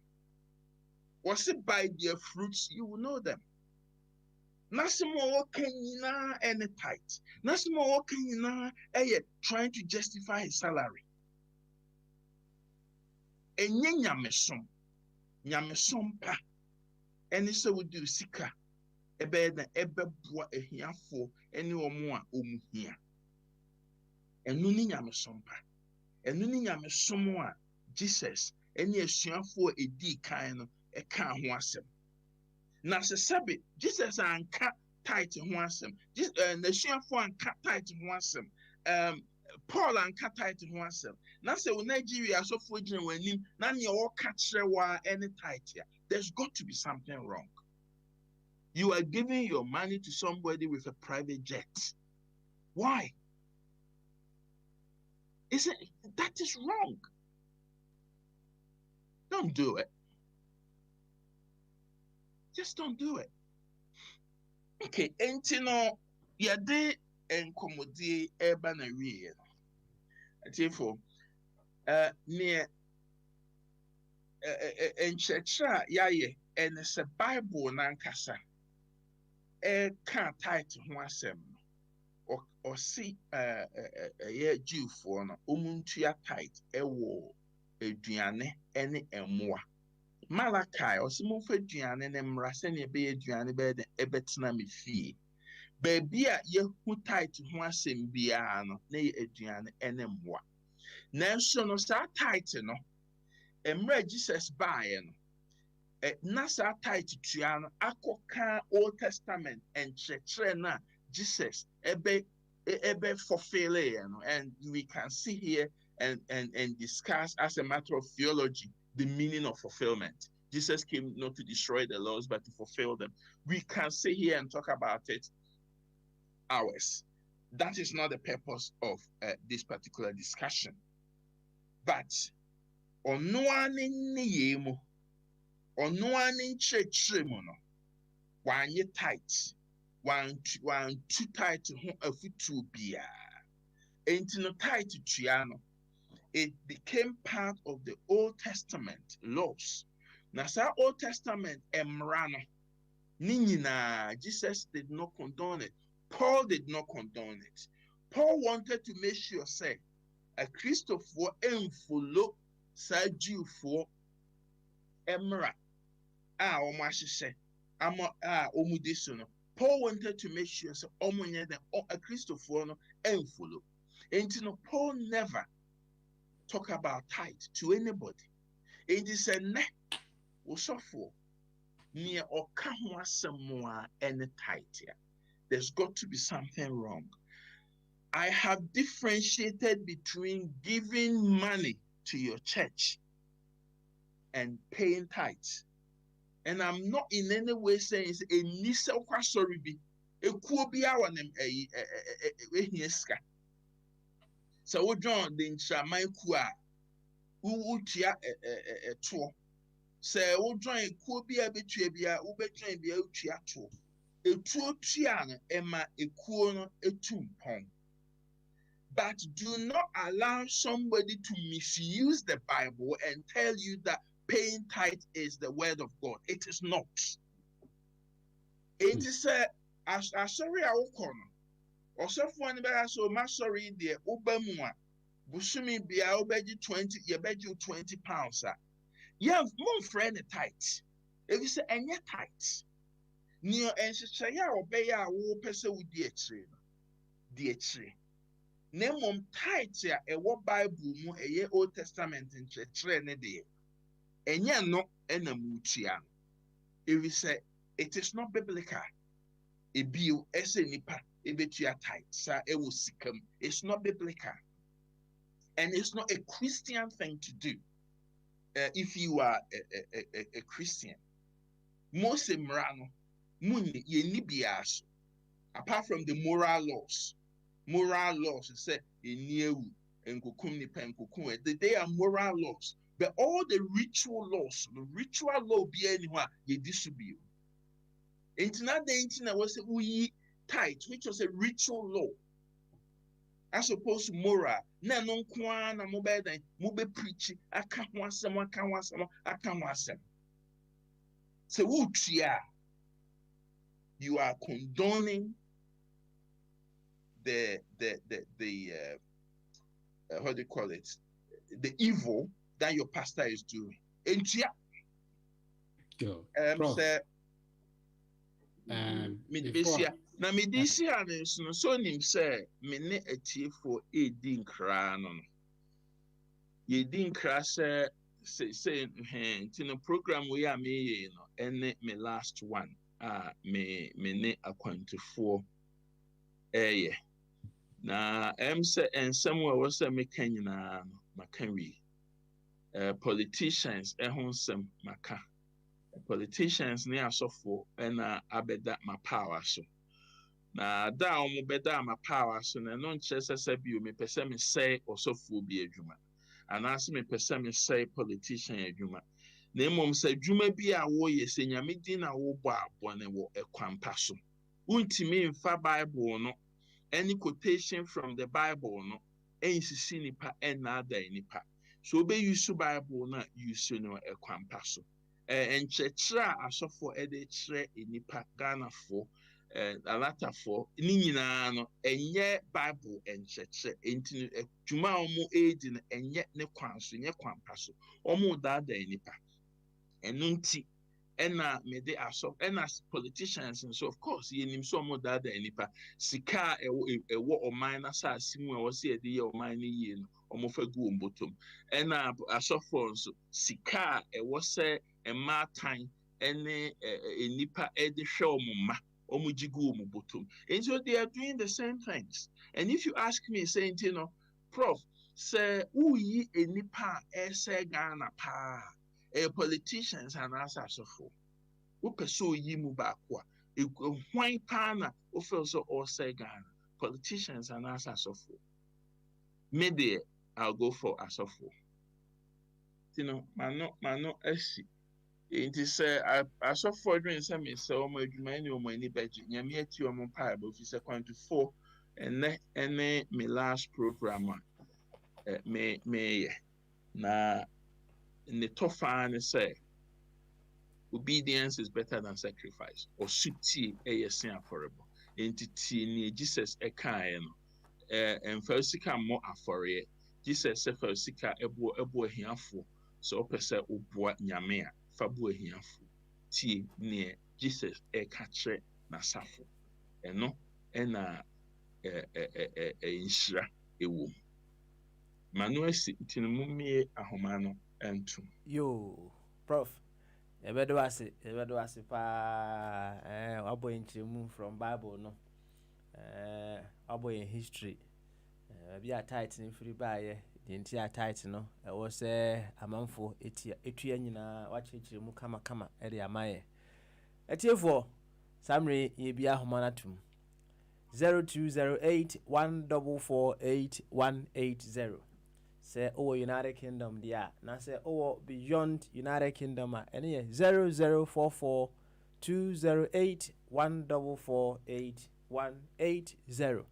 Wɔse by their fruits you will know them. N'asɛm a wɔreka nyinaa ɛne tight. N'asɛm a wɔreka nyinaa ɛyɛ trying to justify his salary. Ɛnyɛ nyamesom. Nyamesom pa ɛne sɛ wodi sika ɛbɛyɛ na ɛbɛboa ahiafoɔ ɛne wɔn a wɔn hia. Ɛno ne nyamesom pa. Ɛno ne nyamesom a Jesus ɛne asuafoɔ a ɛdii kan no ɛka ho asɛm. Na sɛ sɛbe Jesus anka tithe ho asɛm. N'asuafoɔ anka tithe ho asɛm. Paul anka tithe ho asɛm. Na sɛ wo Nigeria asɔfoɔ gyina wɔn anim na nea wɔka kyerɛ wɔ ɛne tithe a, there's got to be something wrong. You are giving your money to somebody with a private jet. Why? That is wrong. Don't do it. Just don't do it. Okay, enti no yɛde nkɔmmɔdie ɛreba na wie no. Atiefo, neɛ nkyerɛkyerɛ a yɛayɛ ɛne sɛ Bible nankasa ɛka tithe ho asɛm no. Ɔse ɛyɛ Jewfoɔ no ɔmuntua tithe ɛwɔ aduane ɛne mmoa. Malachi ɔse momfa aduane ne mmra sɛnea ɛbɛyɛ aduane bɛyɛ de ɛbɛtena me fie. Baabi a yɛhu tithe ho asɛm biara no na yɛ aduane ɛne mmoa. Nanso no saa tithe no mmerɛ Jesus baeɛ no na saa tithe tua no akɔka Old Testament nkyerɛkyerɛ no a Jesus fulfill it, and we can see here and discuss as a matter of theology the meaning of fulfillment. Jesus came not to destroy the laws but to fulfill them. We can sit here and talk about it hours. That is not the purpose of this particular discussion. But onoane ne yemu, onoane nkyerɛkyerɛ mu no, wanye tight. One two tight ho afutuo biara. Enti no tight tua no, it became part of the Old Testament laws. Na saa Old Testament mmara no, ne nyinaa, Jesus did not condone it. Paul did not condone it. Paul wanted to make sure say a Christopher emfollow saa Jewfoɔ mmara a wɔn ahyehyɛ ama a wɔn di so no. Paul wanted to make sure so a Christopher no emfollow. And Paul never talk about tithe to anybody. It is a ne osofo near or kamwa somewhere any tithe. There's got to be something wrong. I have differentiated between giving money to your church and paying tithes. And I'm not in any way saying it's a nisa sorry be a kubi our name a so we join the Inshamai Kua who a tour. Say we join kubi a betwebia, ubetrain be a tour. A tour tiana emma a kuono a tumpong. But do not allow somebody to misuse the Bible and tell you that paying tithe is the word of God. It is not. It is a sorry, I will call. Or someone better so much sorry, dear Obamua. Busumi be our budget 20, you bet you 20 pounds. You have more friend a tithe. If you say any tithe, near ancestor, ya obey our war person with the tree. The tree. Name tithe a what Bible mu a year Old Testament in church. And ya no enamutia. If we say it is not biblical, a bill ese nipa ebetua tithe, sa e will sikam. It's not biblical, and it's not a Christian thing to do. If you are a Christian, most emrano muni ye nibiaso. Apart from the moral laws say in yewu and kukum nipa and kukum. They are moral laws. But all the ritual laws, the ritual law be anywhere you distribute. It's not the internet was we tithe, which was a ritual law. as opposed to moral. Na no nkwa na mo be dan mo be preach aka ho asem aka ho asem aka ho asem. So wutia, you are condoning the how do you call it, the evil that your pastor is doing. Entia. Prof, Say before na medisia no so nim say me ne atiefo edi nkra no ye di nkra say the program we are me no ene me last one me ne akwantufo na say ensem we say me kan nyina no maka wi politicians ho nsem maka politicians ne asofo na abeda ma power so na da omo beda ma power so na no nche sese bi o me pese me say osofo bi adwuma anase me pese me say politician adwuma na emom say adwuma bi a wo ye se nyame din na wo bɔ abɔne wo ekwampa so untimi mfa bible no any quotation from the bible no ensisi nipa na ada nipa so obe use bible na use no ekwampa so nkyerɛkyerɛ a asɔfo de kyerɛ nipa Ghanafoɔ alatafo ni nyinaa no enye bible nkyerɛkyerɛ enti adwuma a wɔn edi no enye ne kwan so nye kwampa so wɔn daada nipa ɛno nti ɛna mede asɔfo ɛna politicians nso of course yɛnim so wɔn daada nipa sika a ɛwɔ ɔman n'asase mu a wɔsi yɛde yɛ ɔman no yie no wɔn fa gu wɔn bɔtɔm ɛna asɔfo nso sika a ɛwɔ sɛ mmaatan ɛne nipa ɛde hwɛ wɔn mma wɔn gye gu wɔn bɔtɔm and so they are doing the same things. And if you ask me saying you know prof sɛ wuyi nipa a ɛsɛ Ghana paa politicians and asasofo wopɛ sɛ oyi mu baako a hwan paa na wofɛ sɛ ɔsɛ Ghana politicians and asasofo me deɛ I'll go for asofo you know mano asi nti sɛ asɔfo adwene sɛ mesɛ ɔmo adwuma ne ɔmo ani bɛgye nyame ati ɔmo paa bɛ fi sɛ kwantufo ɛne me last program a meyɛ na ne tɔfaa ne sɛ obedience is better than sacrifice ɔsutie ɛyɛ sen afɔrebɔ nti tie ne Jesus ɛkaeɛ no ɛmfa sika mmɔ afɔreɛ Jesus sɛ fa sika ɛbɔ ahiafoɔ sɛ ɔpɛ sɛ ɔboa nyame a fabu ahiafo tie ne Jesus ɛka kyerɛ n'asafo ɛno ɛna nhyira ɛwɔ manu asi tinmu mie ahoma no ɛntum yo prof ebedo ase pa wabo nkyeremu from Bible no wabo in history bi a Tithe no free baayɛ the entire Tithe no ɛwɔ sɛ amanfo etua nyinaa wakyerɛkyerɛ mu kama ɛde amayɛ etiefo samre ye bia ahoma natum 0208144880 say over United Kingdom dia na say over beyond United Kingdom and yeah 00442081448180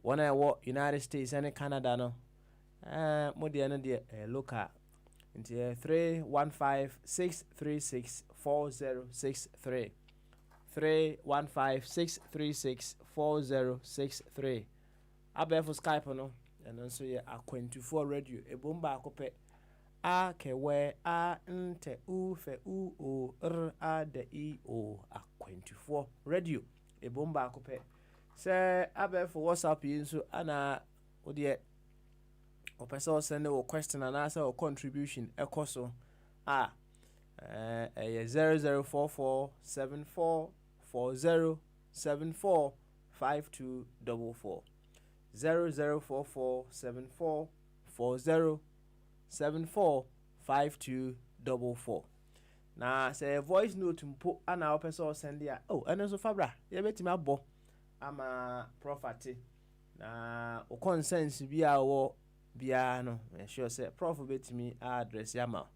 when I walk United States and Canada no mo dia no dia local into 315-636-4063 315-636-4063 abefo Skype no and also yeah akwantufo radio ebomba akope a kewe a nte u fe u o r a de I o akwantufo radio ebomba akope se abefo WhatsApp yinso ana odie opesa send o question and answer or contribution ekoso 00447440745244 00447440745244 na say voice note mpo ana opesa send ya eno so fabra ye betimi abo ama profati na o consensus bia wo bia no sure say prof betimi address ya ma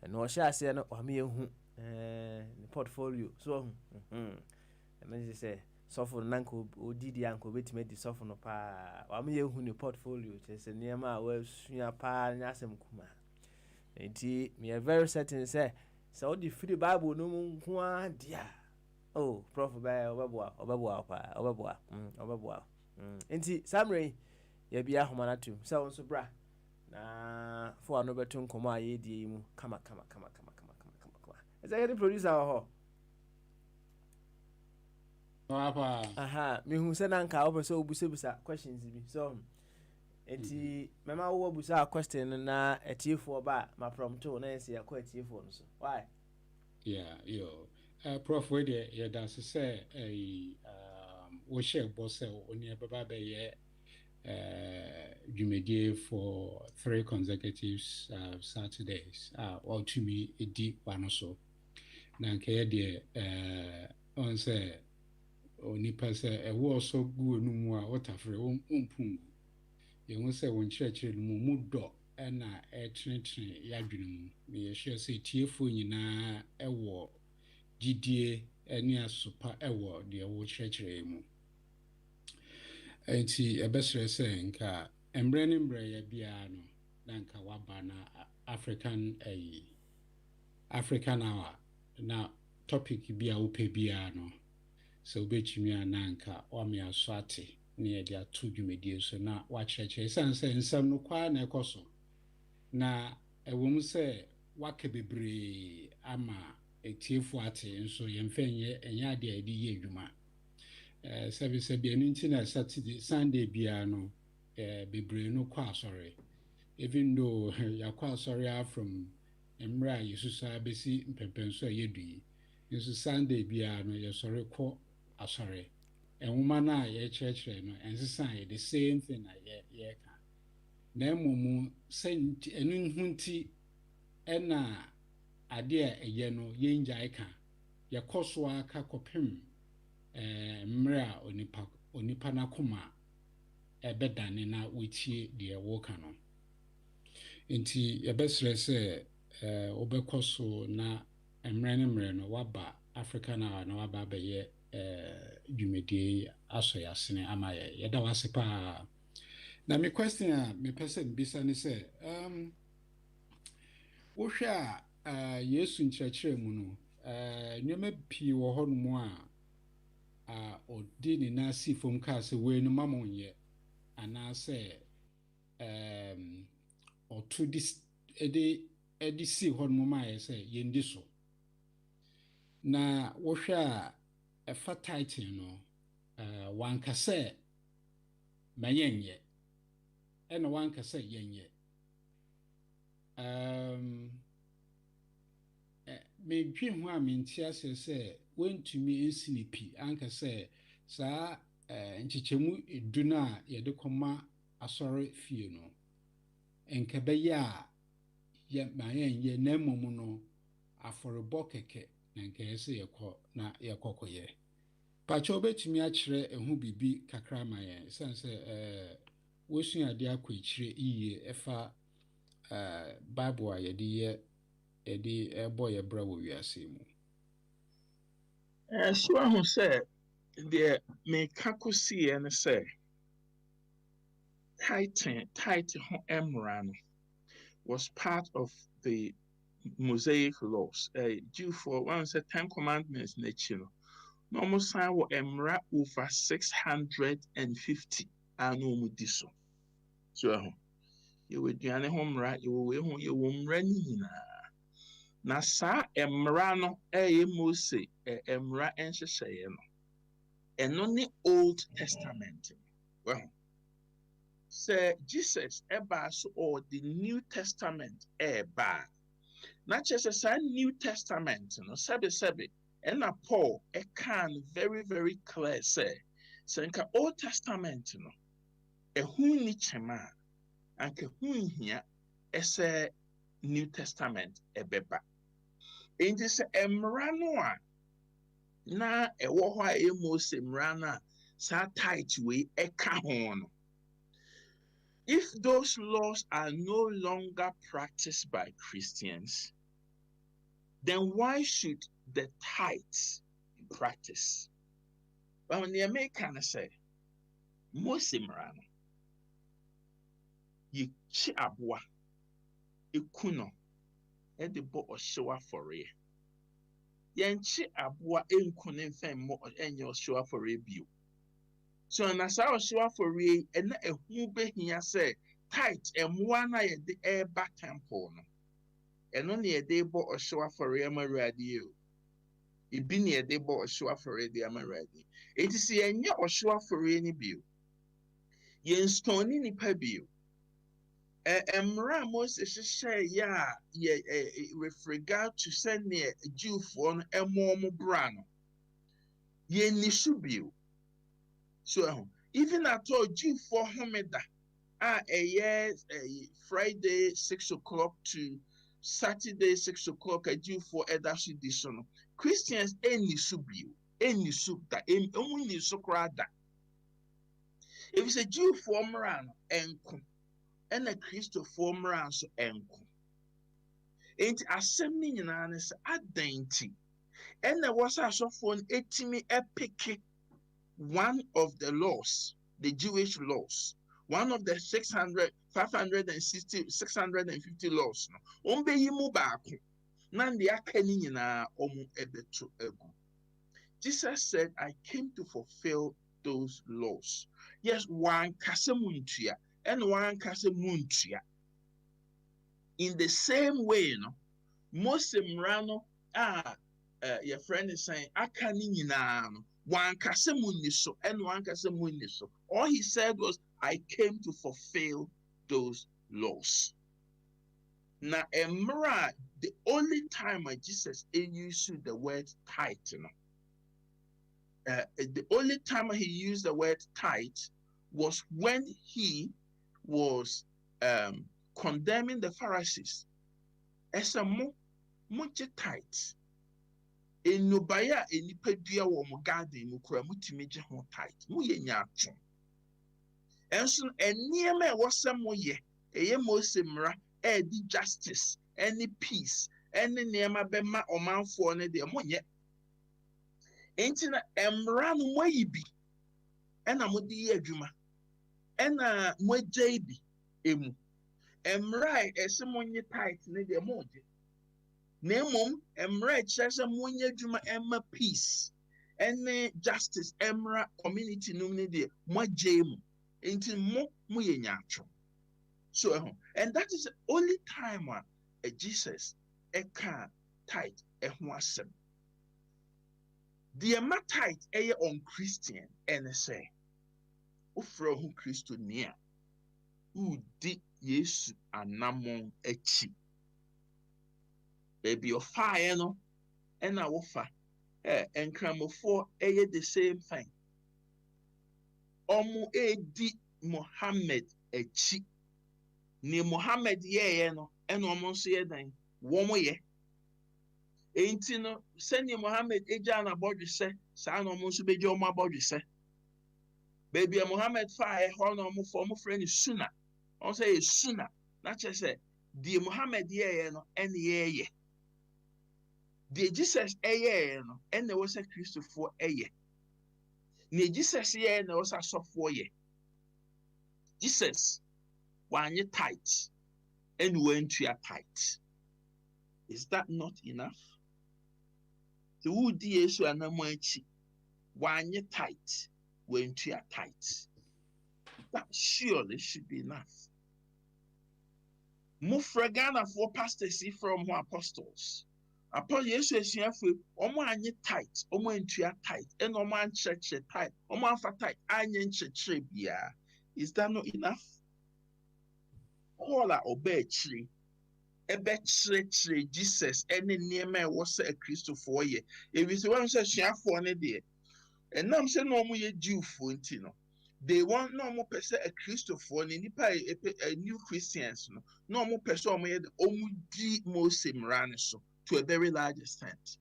no sha no o me hu portfolio so and say sɔfo no nanka odidi anka obɛtumi adi sɔfo no paa wama yɛhu ne portfolio kyerɛ sɛ nneɛma a wasua paa nyɛ asɛm kuma nti meyɛ very certain sɛ wode firi bible no mu nko a di a prof bɛyɛ ɔbɛboa paa ɔbɛboa nti saa mmerɛ yi yɛbia ahoma no atom sɛ wo nso bra na fo ano bɛto nkɔmmɔ a yɛdie yi mu kama ɛsɛ yɛde producer wɔ hɔ aha mehu sɛ na nka wopɛ sɛ wobusabusa questions bi so nti mɛma wowɔ busa a question no na atiefoɔ ba a maprɔmto na yɛsɛ yɛkɔ atiefoɔ no so why prof we deɛ yɛda ase sɛ wohyɛ bɔ sɛ wo ne ɛbɛba bɛyɛ dwumadie for 3 consecutive Saturdays watumi edi wano so na nka yɛ deɛ ɔn sɛ onipa sɛ ɛwɔ so gu no mu a wotafrɛ wompungu yɛhu sɛ wo nkyerɛkyerɛ no mu dɔ ɛna ɛtenetene yɛadwene mu meyɛhyɛ sɛ tiefoɔ nyinaa ɛwɔ gyidie ne asopa ɛwɔ deɛ wokyerɛkyerɛ mu nti ɛbɛsrɛ sɛ nka mmerɛ ne mmerɛ yɛ biara no na nka waba na African hour na topic bi a wopɛ biara no sɛ wobɛtumi a na nka wame aso ate ne yɛde ato dwumadie so na wakyerɛkyerɛ ɛsiane sɛ nsɛm no kwaa na ɛkɔ so na ɛwɔ mu sɛ waka bebree ama etiefoɔ ate nso yɛmfa ɛnyɛ adeɛ a yɛde yɛ adwuma sɛbisɛbi ɛno nti na Sunday biara no bebree no kɔ asɔre even though yɛakɔ asɔre from mmerɛ a yɛsusu a bɛsi mpɛmpɛnso a yɛdu yi nso Sunday biara no yɛsɔre kɔ asɔre nwoma no a yɛkyerɛkyerɛ no ɛnsesa yɛ the same thing a yɛka na mmom sɛ ɛno ho nti ɛna adeɛ a ɛyɛ no yɛngyae ka yɛkɔ so aka kɔpem mmerɛ a onipa n'akoma ɛbɛdane na wɔtie deɛ wɔka no nti yɛbɛsrɛ sɛ wobɛkɔ so na mmerɛ ne mmerɛ no waba African hour na waba bɛyɛ dwumadie asɔ yɛasene ama yɛda wase paa na me question a mepɛ sɛ mbisa ne sɛ wohwɛ a Yesu nkyerɛkyerɛ mu no nneɛma pii wɔ hɔ nom a ɔde ne nan si fam kaa sɛ wei no mama onyɛ anaasɛ ɔto de si hɔ nom a yɛ sɛ yɛndi so na wohwɛ a ɛfa Tithe no wanka sɛ ma yɛnyɛ ɛna wanka sɛ yɛnyɛ medwe ho a mente aseɛ sɛ wɔntumi nsi ne pi anka sɛ saa nkyekyɛmu edu no a yɛde kɔma asɔre fie no nka bɛyɛ a ma yɛnyɛ na mmom no afɔrebɔ kɛkɛ na nka yɛsɛ yɛkɔkɔyɛ pakyɛ wobɛtumi akyerɛ ɛho biribi kakra ma yɛn ɛsiane sɛ wɔsua ade akɔ akyire yie ɛfa Bible a yɛde ɛbɔ yɛbra wɔ wiase mu so ahu sɛ deɛ meka kɔsiiɛ ne sɛ Tithe ho mmara no was part of the Mosaic laws. Jewfoɔ one sɛ 10 commandments n'akyi no na wɔn san wɔ mmara over 650 a na wɔn di so. So ahu yɛwɔ aduane ho mmara yɛwɔ wei ho yɛwɔ mmara no nyinaa na saa mmara no ɛyɛ Mose mmara nhyehyɛeɛ no ɛno ne Old Testament well sɛ Jesus ɛbaa so or the New Testament ɛɛbaa na kyerɛ sɛ saa New Testament no sɛbesɛbe ɛna Paul ɛkaa no very very clear sɛ nka Old Testament no ɛho ni kyɛm a anka ho nhia ɛsɛ New Testament ɛbɛba nti sɛ mmara no a na ɛwɔ hɔ a ɛyɛ Mose mmara no a saa Tithe wei ɛka ho no if those laws are no longer practiced by Christians, then why should the tithe be practiced? But when the American say, Mose Marano, ye chi abwa, ekuno, e de bo oshewa for ye. Yen chi abwa enkunin fen mo enyo oshewa for ye bio. So na sa oshewa for ye, and a hube here say, tight and one I the air back temple. And only a day bo oshewa for ye ma radio. Ibi ne de bo oshewa for ye de ama ready. It is ye nya oshewa for ye ni bio. Yen stone ni pa bio. Mra Moses share ya with regard to send near Jew for an emo brano. Ye nisubio. So even at all Jew for Homeda a year Friday 6 o'clock to Saturday 6 o'clock a Jew for Edashi Disono. Christians any subio, any subta, only socrada. If it's a Jew for Morano and ɛna Kristofoɔ mmara nso ɛnko. Enti asɛm no nyinaa ne sɛ adan nti ɛna wɔsɛ asɔfoɔ no etimi ɛpeke one of the laws, the Jewish laws, one of the 650 laws no. Ɔmbɛyi mu baako na deɛ aka ne nyinaa ɔmo ɛbɛto ɛgu. Jesus said, I came to fulfill those laws. Yes, wankasa mu ntua. And one kase muntia. In the same way, no, Mose Mrano, your friend is saying, Akani no, one kase muniso, and one kase muniso. All he said was, I came to fulfill those laws. Now, Emra, the only time Jesus used the word tithe, the only time he used the word tithe was when he was condemning the Pharisees. As a much tight. In Nubaya, in Nipedia or Mugadi, Mukura, Mutimeja hon tight. Muyenyacho. And so, and near me was some ye, a mosimra, the justice, any peace, any near my bema or man for any de monye. Ain't in a emran way be, and a mudi juma. Ɛna mo agya bi emu mmerɛ a ɛsɛ mo nye tithe ne deɛ mo gye na mmom mmerɛ a kyerɛ sɛ mo nye adwuma ɛma peace ɛne justice ɛmmra community no ne deɛ mo agya mu nti mo yɛ nyaatwo so and that is the only time a Jesus ɛka tithe ɛho asɛm deɛ ma tithe ɛyɛ on Christian ɛne sɛ ufra hu Kristo ni a udi Yesu anamon echi baby ofa no ena wofa enkramofo eye the same thing omu edi Muhammad echi ni Muhammad ye no ena omu nso ye dan womo ye enti no seni Muhammad eja na bodwe se sa na omu nso beje omu abodwe se baby Muhammad fa no mo for mo friend suna on say suna na che say the Muhammad ye no en ye the Jesus ye no en na was a Christopher ye ni Jesus ye na was a sofo ye Jesus wanye tight and went to your tight. Is that not enough? The wood yesu anamochi wanye tight went to your tight. That surely should be enough. Mufragana for pastors from who apostles. Upon yes, omo anye tight, omo into tight, and omo church tight, omo for tight, anye church bia. Is that not enough? All obey tree. Ebe tree Jesus, any near me was a Christo for ye. If it's one says share for any day. And now I'm saying no more Jew for intino. They want no more person a Christopher, a new Christians, no more person made the most so to a very large extent.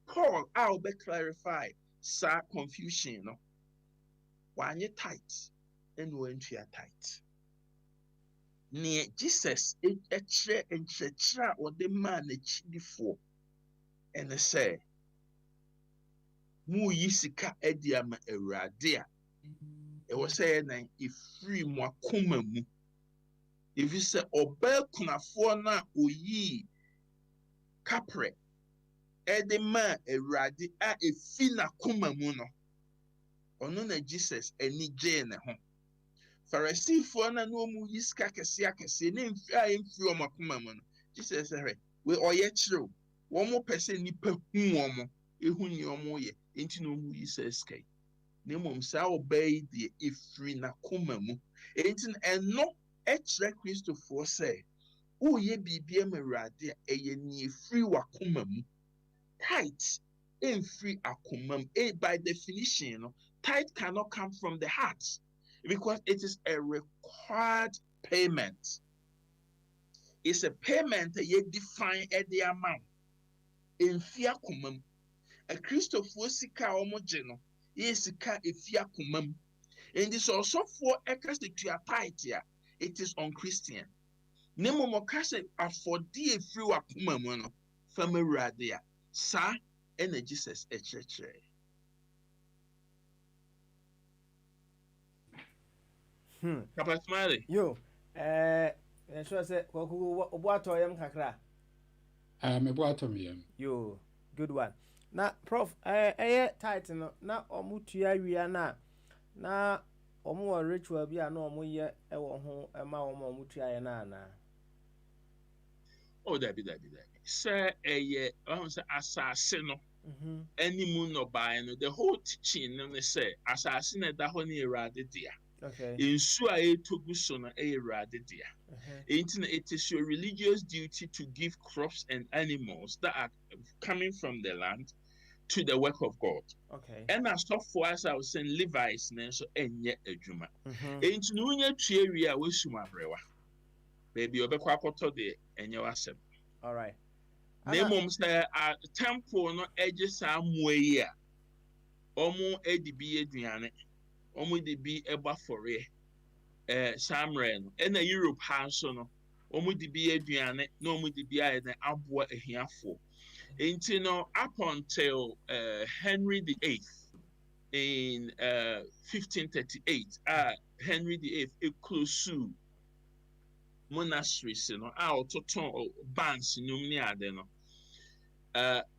Paul, I'll be clarify, sir, confusion, no. When you tight and when you are tight. Near Jesus, a chair and chair or the man a before, and they say, mu yi sika edi ama Awurade a ɛwɔ sɛ yɛ nan efiri mu akoma mu efi sɛ ɔbaa kunafoɔ no a oyii kaprɛ ɛde ma Awurade a efi n'akoma mu no ɔno na Jesus ani gyee ne ho Farisifoɔ na wɔn yi sika kɛseɛ ne mfi a emfiri wɔn akoma mu no Jesus sɛ hwɛ we ɔyɛ kyerɛw wɔn pɛ sɛ nipa hu wɔn ehu nea wɔn yɛ nti na wɔn yi sɛ sika yi na mmom saa ɔbaa yi deɛ efiri n'akoma mu nti na ɛno ɛkyerɛ Kristofoɔ sɛ woyɛ biribi ama Awurade a ɛyɛ nea efiri w'akoma mu tithe emfiri akoma mu by definition no tithe cannot come from the heart because it is a required payment. It's a payment that you define at the amount. In fear kumam, a Christopher sika homogeno, yes, sika a fear kumam. And this also for a castic to a tithe, it is unchristian. Nemo mokase afford the free wakumamono, family radia, sa and Jesus a church. Papa Smiley. Yo, sure say what yam kakra. Me boato me yam. Yo, good one. Na prof tight no na omu tua wia na omu ritual bi na omu ye ewo ho ma omu tua ye na. Oh, that be. Sir, say assassin no. Any moon no by no the whole teaching no say assassin that ho ni Awurade dia. Okay. In Sua Togusona Awurade dia. It is your religious duty to give crops and animals that are coming from the land to the work of God. Okay. And as for as I was saying, Levi's name so enye adwuma. Enti no nya tuawi a wesuma brewa. Baby obekwa akoto de enye wasem. All right. Nemom say a temple no edge saa moyi a omo edibi aduane. Omo de bi eba fore samre no na Europe ha so no omo de bi aduane na omo de bi aye na aboa ahiafo enti no up until Henry VIII in 1538 Henry VIII eklosu monasteries no a ototon banks no ni ade no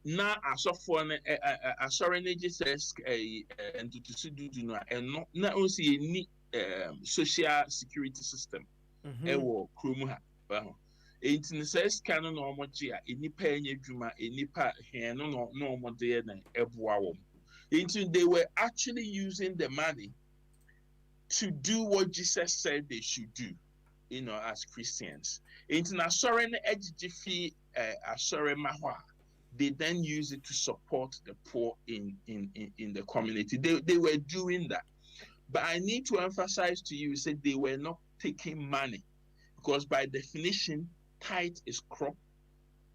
na asofo no asore ne Jesus entutusu dudu no eno na o si ni social security system ewo kromu ha enti ne says canon no omoje a enipa enye dwuma enipa hen no omode na eboa wo enti they were actually using the money to do what Jesus said they should do, you know, as Christians. Enti na asore ne ejije fi asore mahwa, they then use it to support the poor in the community. They were doing that. But I need to emphasize to you, say they were not taking money because by definition, tithe is crop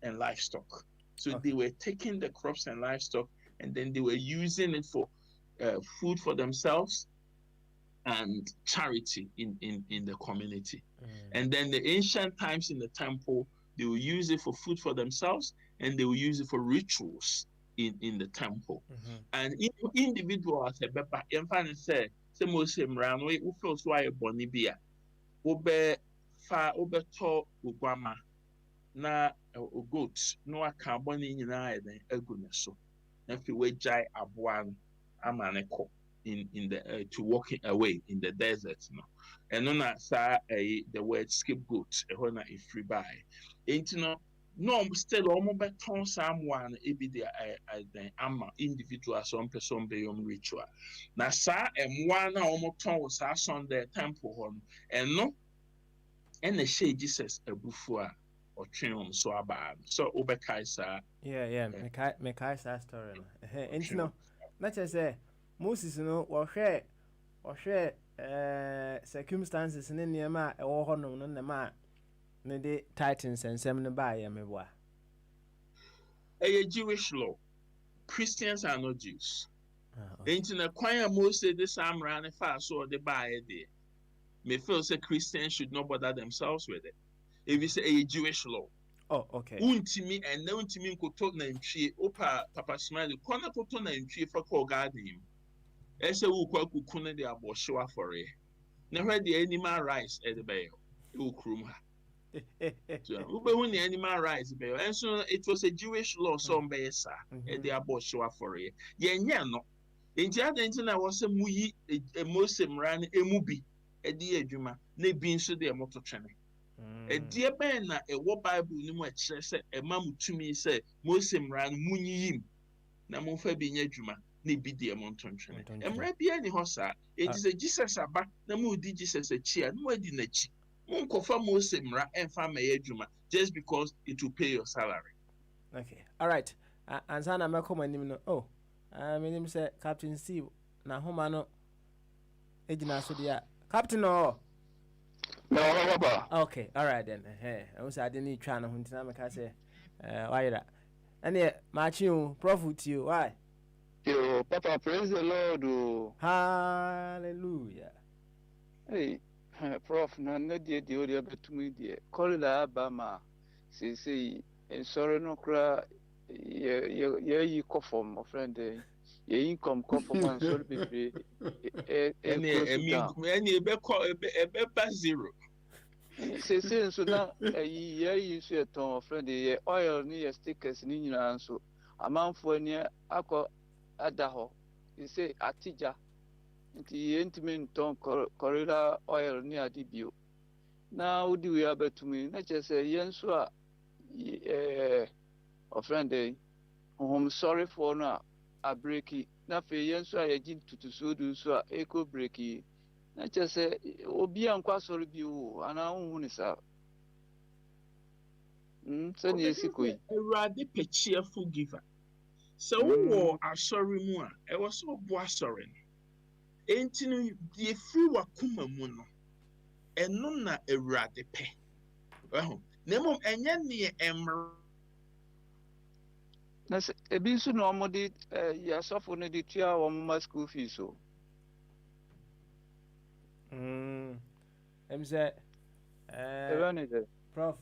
and livestock. So Okay. they were taking the crops and livestock and then they were using it for food for themselves and charity in the community. And then the ancient times in the temple, they will use it for food for themselves and they will use it for rituals in the temple. And individuals, say most mran we feel so I boni bia obe to ugwama na goat no aka boni nyina eden agu ne so na fi we jai aboa amaneko in the to walk away in the desert no and na sa the word scapegoat e ho na free by enti no still almost beton someone be the ama individual some person be ritual. Na sa one almost ton was on the temple home and no and the shade Jesus a bufua or trim so about so obekaisa. Yeah, me kai sa story no. Enti no, na che say Moses no wo hwe circumstances ne niema e wo ho no na ma ne de titans ensem ne ba ya meboa. A Jewish law. Christians are not Jews. Ain't in a choir most say this amran fast or the buy there. May feel say Christians should not bother themselves with it. If you say a Jewish law. Oh, okay. Untimi and no untimi nkoto nantwie opa papa smile kwana koto nantwie fa call garden. Ese wo kwa kuku ne de abosho afore. Na hwe de animal rights e de be yo krum ha. So ube hu ne animal rights be yo. And so it was a Jewish law so be sa e de abosho afore. Ye nya no. Enti adanti na wo se muyi Mose mra ne emu bi e de adwuma na bi nso de emoto twene. Edie ben na ɛwɔ Bible ni mu ɛkyerɛ sɛ ɛma mu tumi sɛ Mose mmara no munyiyim na momfa bi nyɛ adwuma na ebi deɛ mo ntontwene. Mmara bia ni hɔ saa. Enti sɛ Jesus aba na mo di Jesus akyi a na mo adi n'akyi. Mo nkɔfa Mose mmara ɛmfa mɛyɛ adwuma just because it will pay your salary. Okay. All right. Ansa na mɛkɔ mo anim no. Oh. Menim sɛ Captain Steve na homa no egyina so deɛ. Captain no. No, Baba. Okay, all right then. I was I didn't try to hunt na make say why that. And yeah, matching you, prof with you. Why? Yo, Papa, praise the Lord. Oh. Hallelujah. Hey, Prof, na die odi abetumi die. Call la Abama. Say, sorry no kra ye conform, my friend. Ye income conform and sorry be Any ebe zero. Say so now ye so a ton friend ye oil ni stickers ni nyina nso amanfo ani akọ adaho you say atija nti ye ntimi nton corridor oil ni adibio na udi we abetumi na che say ye nso a friend home sorry for na a breaki na fe ye nso a ye gin tutuso du so a eco breaki na che say obi ankwa sorry bi o ana hu ni sa se ni esikoi Awurade pe cheerful giver. So wo asori mu a e wo so bo asori no. Enti no die free wakoma mu no. Eno na Awurade pe. Ehun. Na mom enye ne emr na se ebi nso na omodi ya sofo no di tua wo ma school fees o Say prof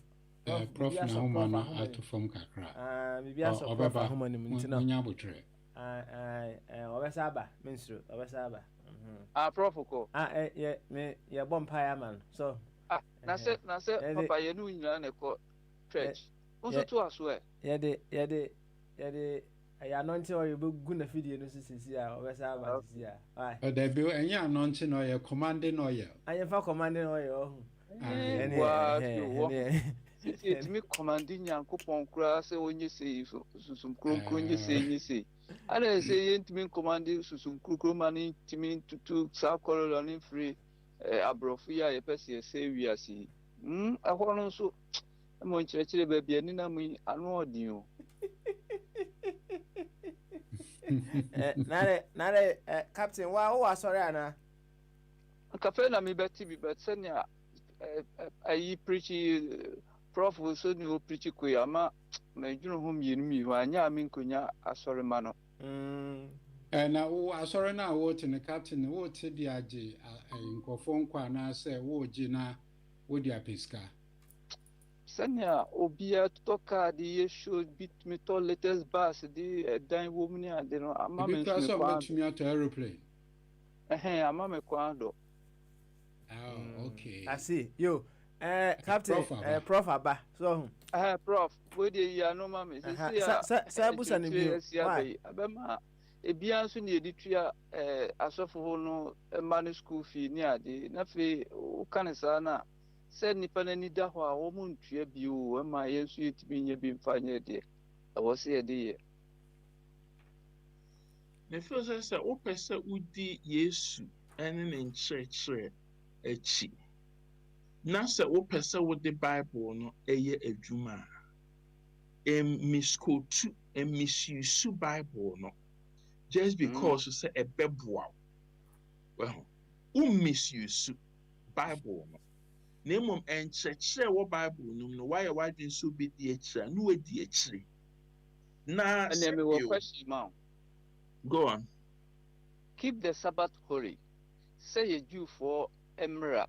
Prof na homa no ato fam kakra. Bibi aso prof homa no mtino. Munya botre. Obesa aba mensuro obesa aba. Prof ko ye bompa ya man. So na se papa ye nu nyina na ko church. Unso to aso ye de ya anointing oil be gu na fidie no sisi a obesa aba sisi a. There be any anointing oil commanding oil. Anya fa commanding oil. It's me commanding Yankopon kura say onye say susum kronkro onye say nyi say. Ala say yent me commanding susum kronkro mani timi tutu sa kololo ni free abrofu ya ye pese say wi asi. Ahọ no so mo nkyerɛkyerɛ ba bia ni na mu anu odin o. Nare captain wa sorry ana. Cafe na mi beti bi bet senya ayi preachy prof so ni o preachy ko ya ma dwunu ho mi ho anya mi nkonya asori ma no na wo asori na wo te ne captain wo te di age nkofo nkwa na se wo gi na wo di apeska senya obia toka di ye show bit me to latest bus di dan wo mu ni ade no ama me so kwa betumi ato aeroplane ama me kwa do. Oh, okay. I see. Yo, Captain, Prof Aba. So, Prof, we dey ya no mama. Say busa ni bi. Why? Abema ebia nso na editua asofo no man school fee ni ade. Na fe o kan sa na se nipa na ni da ho a wo mu ntua bi o ma ye nso yetimi nya bi mfa nya de. Wo se ye de ye. Me feel say o pese udi Yesu ene ne nkyerɛkyerɛ echi na sɛ wopɛ sɛ wode Bible no ɛyɛ adwuma a misuse Bible no just because sɛ ɛbɛboa wo misuse Bible no na mmom nkyerɛkyerɛ wɔ Bible no mu no wayɛ wadwen sɛ wobɛdi akyire a na wadi akyire na go on. Keep the Sabbath holy. Say a Jew for Emra.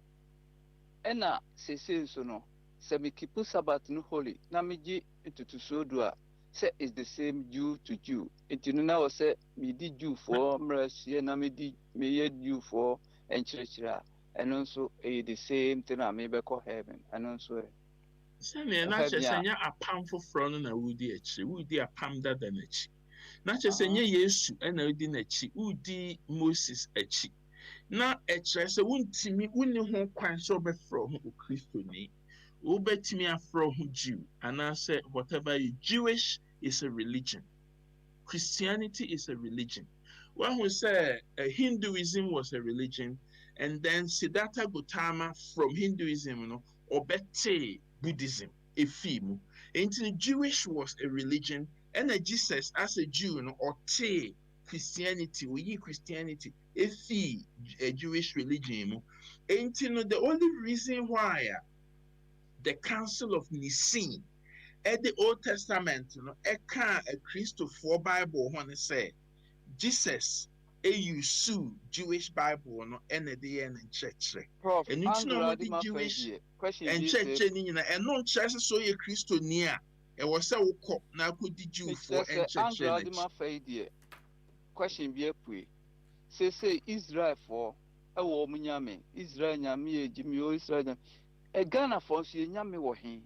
Ena sese so no. sɛ mekipu Sabbath no holy na megye ntotosoɔ du a sɛ is the same Jew to Jew. Nti no na wɔ sɛ medi Jewfoɔ mmara sie na meyɛ Jewfoɔ nkyerɛkyerɛ a ɛno nso ɛyɛ the same thing a mebɛkɔ heaven. Ɛno nso sɛnea na kyerɛ sɛ nyɛ apam foforɔ no na wodi akyire, wodi apam dada n'akyi. Na kyerɛ sɛ nyɛ Yesu ɛna wodi n'akyi, wodi Moses akyi. Na ɛkyerɛ sɛ wonni ho kwan sɛ wobɛfrɛ ho Okristoni. Wobɛtumi afrɛ ho Jew anaasɛ whatever you Jewish is a religion. Christianity is a religion. One who said Hinduism was a religion, and then Siddhartha Gautama from Hinduism, or better Buddhism, a theme. And Jewish was a religion, and Jesus as a Jew, or Christianity, or Christianity, a Jewish religion. And the only reason why the Council of Nicene at the Old Testament, a Christopher Bible when say Jesus use Jewish Bible and the end church. And it's not the Jewish and church and non church so ye Christo near. It was so cop now could the Jew for and church. Question be a pre. Say Israel for a woman yame, Israel yame, Jimmy Israel. A Ghana for si nyame wɔ he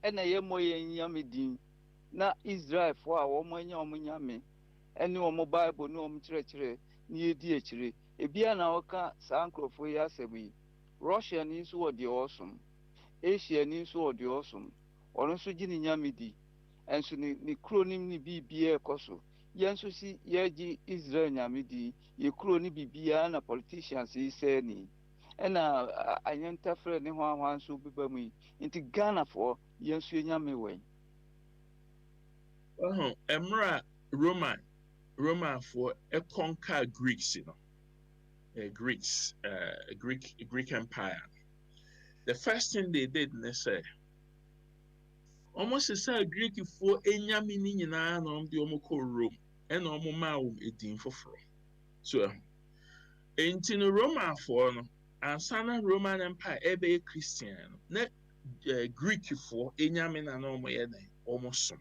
ɛna yɛ mo yɛ nyame din na Israel for a wɔn anya wɔn nyame ɛne wɔn Bible ne wɔn kyerɛkyerɛ ne yɛdi akyire ebia na wɔka saa nkurɔfoɔ yi asɛm yi Russia ni nso wɔ deɛ ɔsom Asia ni nso wɔ deɛ ɔsom ɔno nso gye ne nyame di ɛnso ne kuro ne ne biribiara ɛkɔ so yɛn nso si yɛgye Israel nyame di yɛ kuro ne biribiara na politicians yi sɛ ni ɛna anyantafrɛ ne ho ahoa nso beba mu yi nti Ghana for yɛn nso nyame wɛn emra Roman for a conquer Greeks, Greeks, Greek Empire. The first thing they did, they say, almost as a Greek for any meaning in the Omoko Rome and Omoma eating for fro. So, in Roman for and Sana Roman Empire, ebe Christian, ne Greek for any meaning almost some.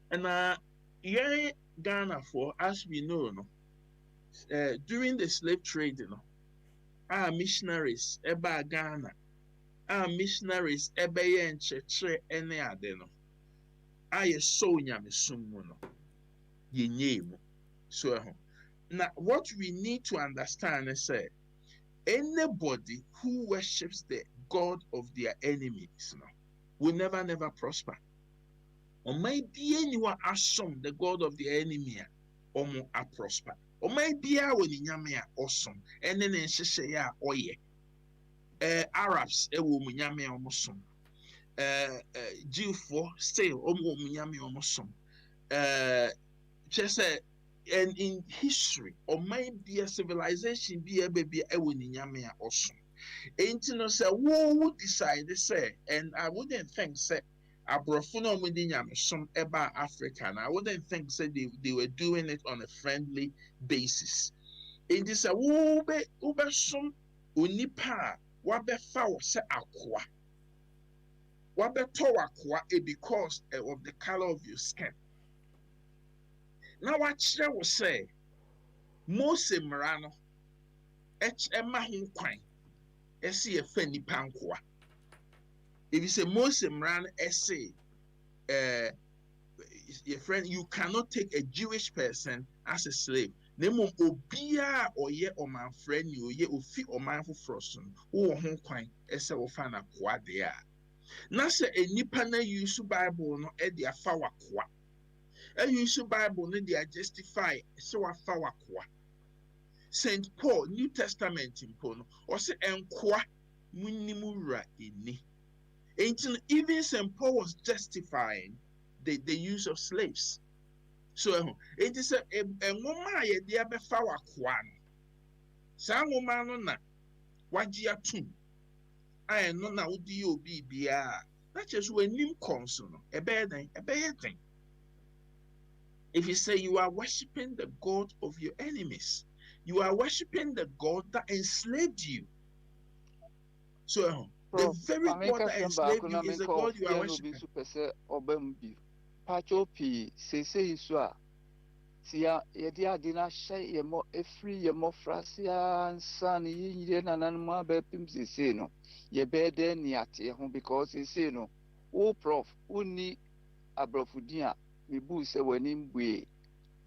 And yeah, Ghana for, as we know, during the slave trade, our missionaries eba Ghana, our missionaries eba yen cheche ene ade no. Aye so nyame sumu no. Ye so now what we need to understand is anybody who worships the God of their enemies will never prosper. Or might be anyone assume the God of the enemy or more a prosper. Or might be our nyame awesome. And then say ya oye. Arabs nyame awesome. Jew for still nyame awesome. Just say and in history, or might be a civilization be a baby nyame awesome. Ain't no say who would decide to say, and I wouldn't think say Abrofuno some eba African. I wouldn't think say they were doing it on a friendly basis. It is a ube sum unipa wabe foul se aqua. Wabe to aqua because of the color of your skin. Now what I will say, Mose Marano, Emma Hunquine, esi a fenny panqua. If you say Moses Mran essay, your friend, you cannot take a Jewish person as a slave. Nemo obia or ye or my friend you ye ufi or mindful frozen or home quine essa or fan a qua there. Nasa a nipana use Bible no edia fawa qua. A use Bible no dia justify so a fawa qua. Saint Paul, New Testament in Pono, or say en qua munimura inni. Even St. Paul was justifying the use of slaves. So it is a woman ye dear befawa kwan. Some woman na wajia tun. I know na udi obi bia. That's just when nim consuno. A bad thing. If you say you are worshiping the God of your enemies, you are worshiping the God that enslaved you. So The very God that enslaved you is the God you are worshiping. Pacho P. Say so. See ya, Yadia dina shay ye mo a free ye mo frasia and son yin and anima bepim say no. Ye bed then yat home because he say no. Oh, prof, only a brofudia, we boo say when him we,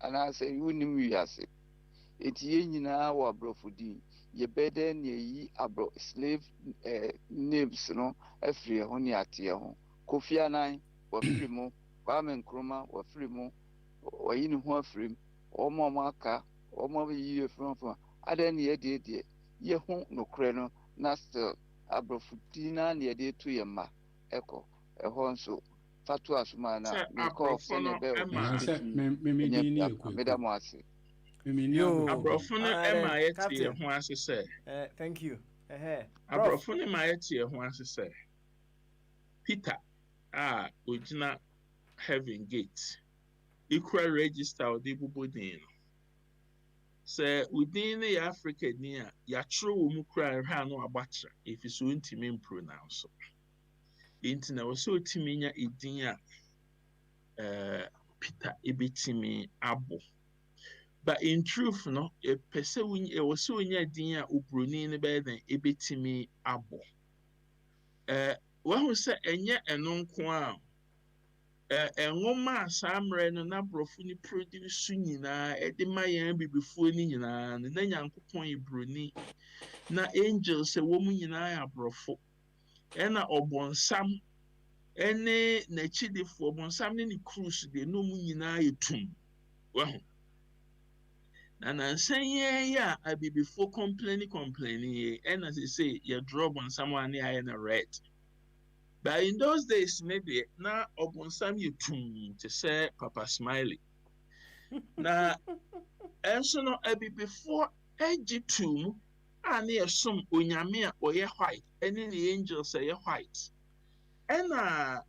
and I say, you knew we as it. It yin our brofudi, ye bed then ye abro slave names no, a free honey at ye home. Kofi and I were free mo, Kwame Nkrumah were free mo. Or in one frame, or more marker, or more year from other near dear, ye home no crano, nastel, abrofutina near dear to your ma, echo, a horn so, fatua sumana, me call Sanya Bell, Madame Wasi. Abrofone Emma yeti ho ase say. Thank you. Abrofone ma yeti ho ase say. Peter ojina Heaven Gate. Equal register odi bubodin no. Say within the Africa near ya true mu kra ha no abacha if so ntimi pronounce. Inti na so timi nya edin Peter ebetimi abo. But in truth, no, a person was so in your dinner, Ubruni in the bed, and ebitimi abo. One who said, and yet a non quam. And woman, some ran and abrofuni produce sunina, at the Mayan be before Nina, and then Uncle Point Bruni. Na angels, a woman in I abrofo. And a obon some, any nachidi for bon some in cruise, the no moon in I tomb. Well. And I'm saying, yeah, I be before complaining, and as I say, you drop on someone near in a red. But in those days, maybe now upon some you tune to say Papa Smiley. Now, and so no, I be before edgy tomb, and near some unyamia or ye white, and in the angels say white. And a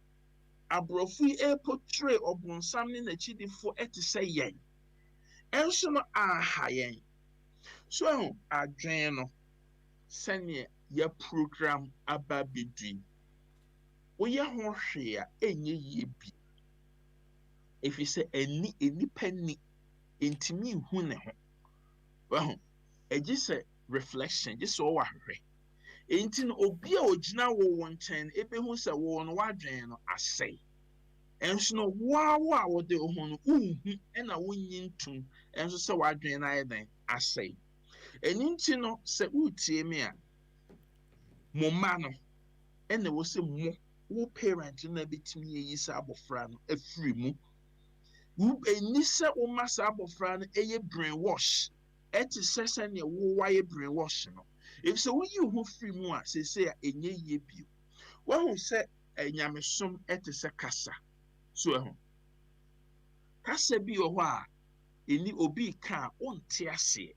brofi a portray upon something that she did for it to say yen. And so no, high. So adwene no sɛnea ya program aba bedui woyɛ ho hwee a ɛnyɛ yie bi ɛfiri sɛ nipa ni ntumi nhu ne ho wahu ɛgye sɛ reflection gye sɛ ɔwɔ ahwehwɛ enti no obi a ogyina wo nkyɛn no ɛbɛhu sɛ wo no wadwene no asɛe ɛnso no wo a wɔde wo ho no wonhu ɛna wonyi ntom ɛnso sɛ wadwene no ayɛ dɛn asɛe ɛno nti no sɛ wotie me a mo ma no ɛna wɔ sɛ mo wo parent no bɛtumi yɛyi sɛ abɔfra no afiri mu ɛni sɛ woma sɛ abɔfra no ɛyɛ brainwash ɛte sɛ sɛnea wowayɛ brainwash no ɛfiri sɛ woyi wo ho firi mu a seesei a ɛnyɛ yie bio woahu sɛ nyamesom ɛte sɛ kasa so ɛho kasa bi wɔ hɔ a ɛni obi ka a wonte aseɛ.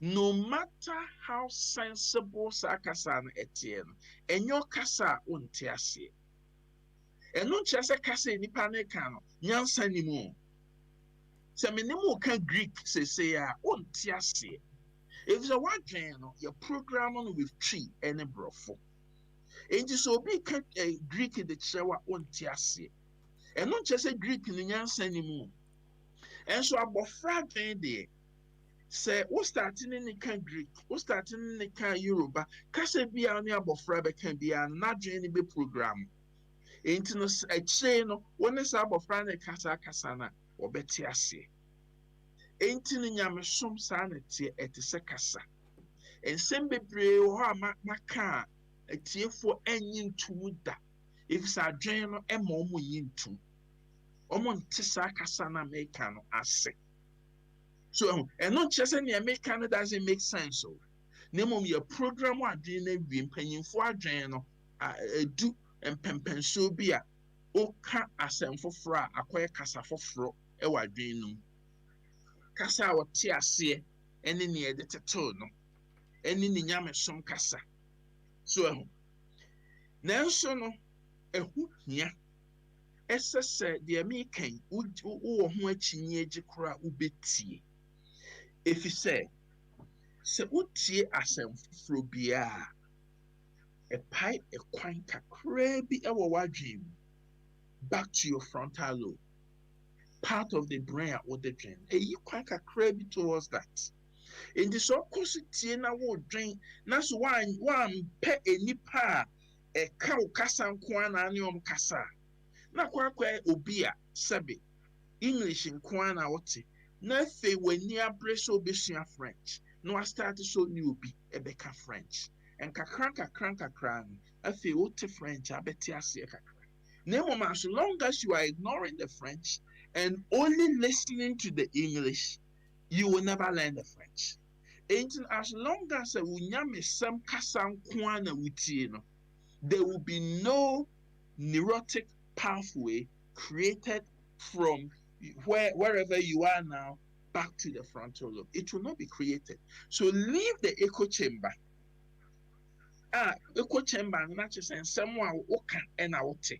No matter how sensible sakasa no etieno, enyo kasa unte ase. Eno nkyerɛ sɛ kasa nipa ne ka no, nyansa ni mu. Sɛ me ne mu ka Greek sese a unte ase. If sɛ wadwen no, your program no with tree ene brofo. Enti so obi ka Greek de kyerɛ wa unte ase. Eno nkyerɛ sɛ Greek ne nyansa ni mu. Enso abɔfra dwen de sɛ wo starting ne ka Greek, wo starting ne ka Yoruba, kasa bia ne abɔfra bɛka bia no n'adwene ne bɛ program. Enti no akyire no, wo ne sɛ abɔfra ne kasa na wɔbɛte ase. Enti no nyamesom saa na tie ɛte sɛ kasa. Nsɛm bebree wɔ hɔ a maka a atiefo anyi ntom da. Ɛfiri sɛ adwene no ɛma ɔmo yi ntom. Ɔmo nte saa kasa na meka no ase. So, and not just any American doesn't make sense. So, name your program or doing a penny for a journal, do and pempenso beer, or cat assem for fra, acquire cassa for fro, a wide dream. Cassa or tea see, any near the tatono, any yam some cassa. So, now so no, a hoop here. Essa said the American would or much near Jacra ubiti. If you say, so would see asem fobiya, ɛpae ɛkwan kakraa bi ɛwɔ w'adwene mu back to your frontal lobe, part of the brain a wode dwen ɛyi kwan kakraa bi towards that. Nti sɛ ɔkɔ so tie na wodwen na so wampɛ enipa a ɛka wo kasa nko ara na ne ɔm kasa a, na kwakwa obi a sɛbe English nko ara na wote na afei w'ani abere sɛ wobɛsua French na wastart so ne obi ɛbɛka French nkakra no afei wote French abɛte aseɛ kakra. Na mmom as long as you are ignoring the French and only listening to the English, you will never learn the French. And as long as some kasa nko ara na wotie no, there will be no neurotic pathway created from wherever you are now back to the frontal lobe. It will not be created. So leave the echo chamber. Echo chamber not just saying someone woka and wote.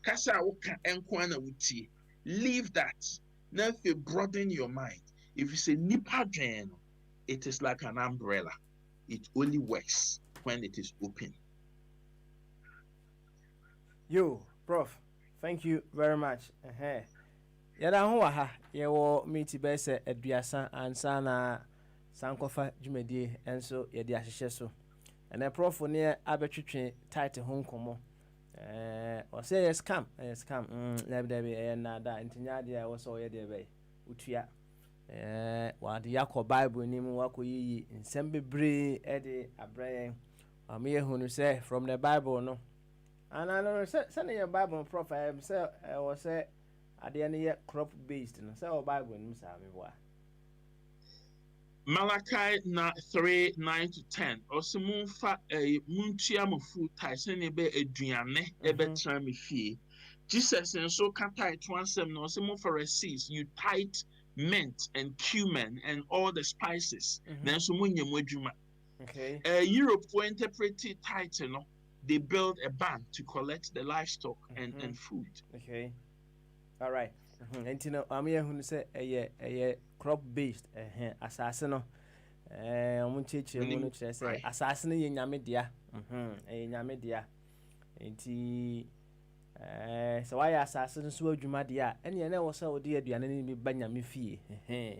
Kasa woka enko na wotie. Leave that. Now if you broaden your mind, if you say nipa dwen, it is like an umbrella. It only works when it is open. Yo, Prof, thank you very much. Yɛda ho wɔ ha yɛwɔ meeti bɛyɛ sɛ aduasa ansa na sankofa dwumadie nso yɛde ahyehyɛ so. Ɛnɛ Prof ne abɛtwetwe Tithe ho nkɔmmɔ. Ɔsɛ yɛ scam dabi ɛyɛ nnaadaa nti nyɛ adeɛ a ɛwɔ sɛ ɔyɛ deɛ bɛyɛ wotua. Wɔade yɛakɔ Bible nim wakɔ yiyi nsɛm bebree de abrɛ yɛn. Ɔmo hu no sɛ from the Bible no. Anano sɛ ne yɛ Bible Prof sɛ ɛwɔ sɛ adeɛ no yɛ crop based no sɛ wɔ Bible nim saa meboa. Malachi 3:9-10. Also mumfa muntua mo full tithe sɛ ne bɛ aduane ɛbɛtena me fie. Jesus nso ka tithe to ansem no also mumfa receipts, you tithe mint and cumin and all the spices. Nanso munya mo adwuma. Okay. Europe for interpreted tithe no, they build a bank to collect the livestock and food. Okay. All right. Nti no amia hu sɛ ɛyɛ crop based asase no ɔmo kyerɛkyerɛ mu no kyerɛ sɛ asase no yɛ nyame dea ɛyɛ nyame dea nti sɛ wayɛ asase no so adwuma deɛ a ɛneɛ na ɛwɔ sɛ wode aduane no bi ba nyame fie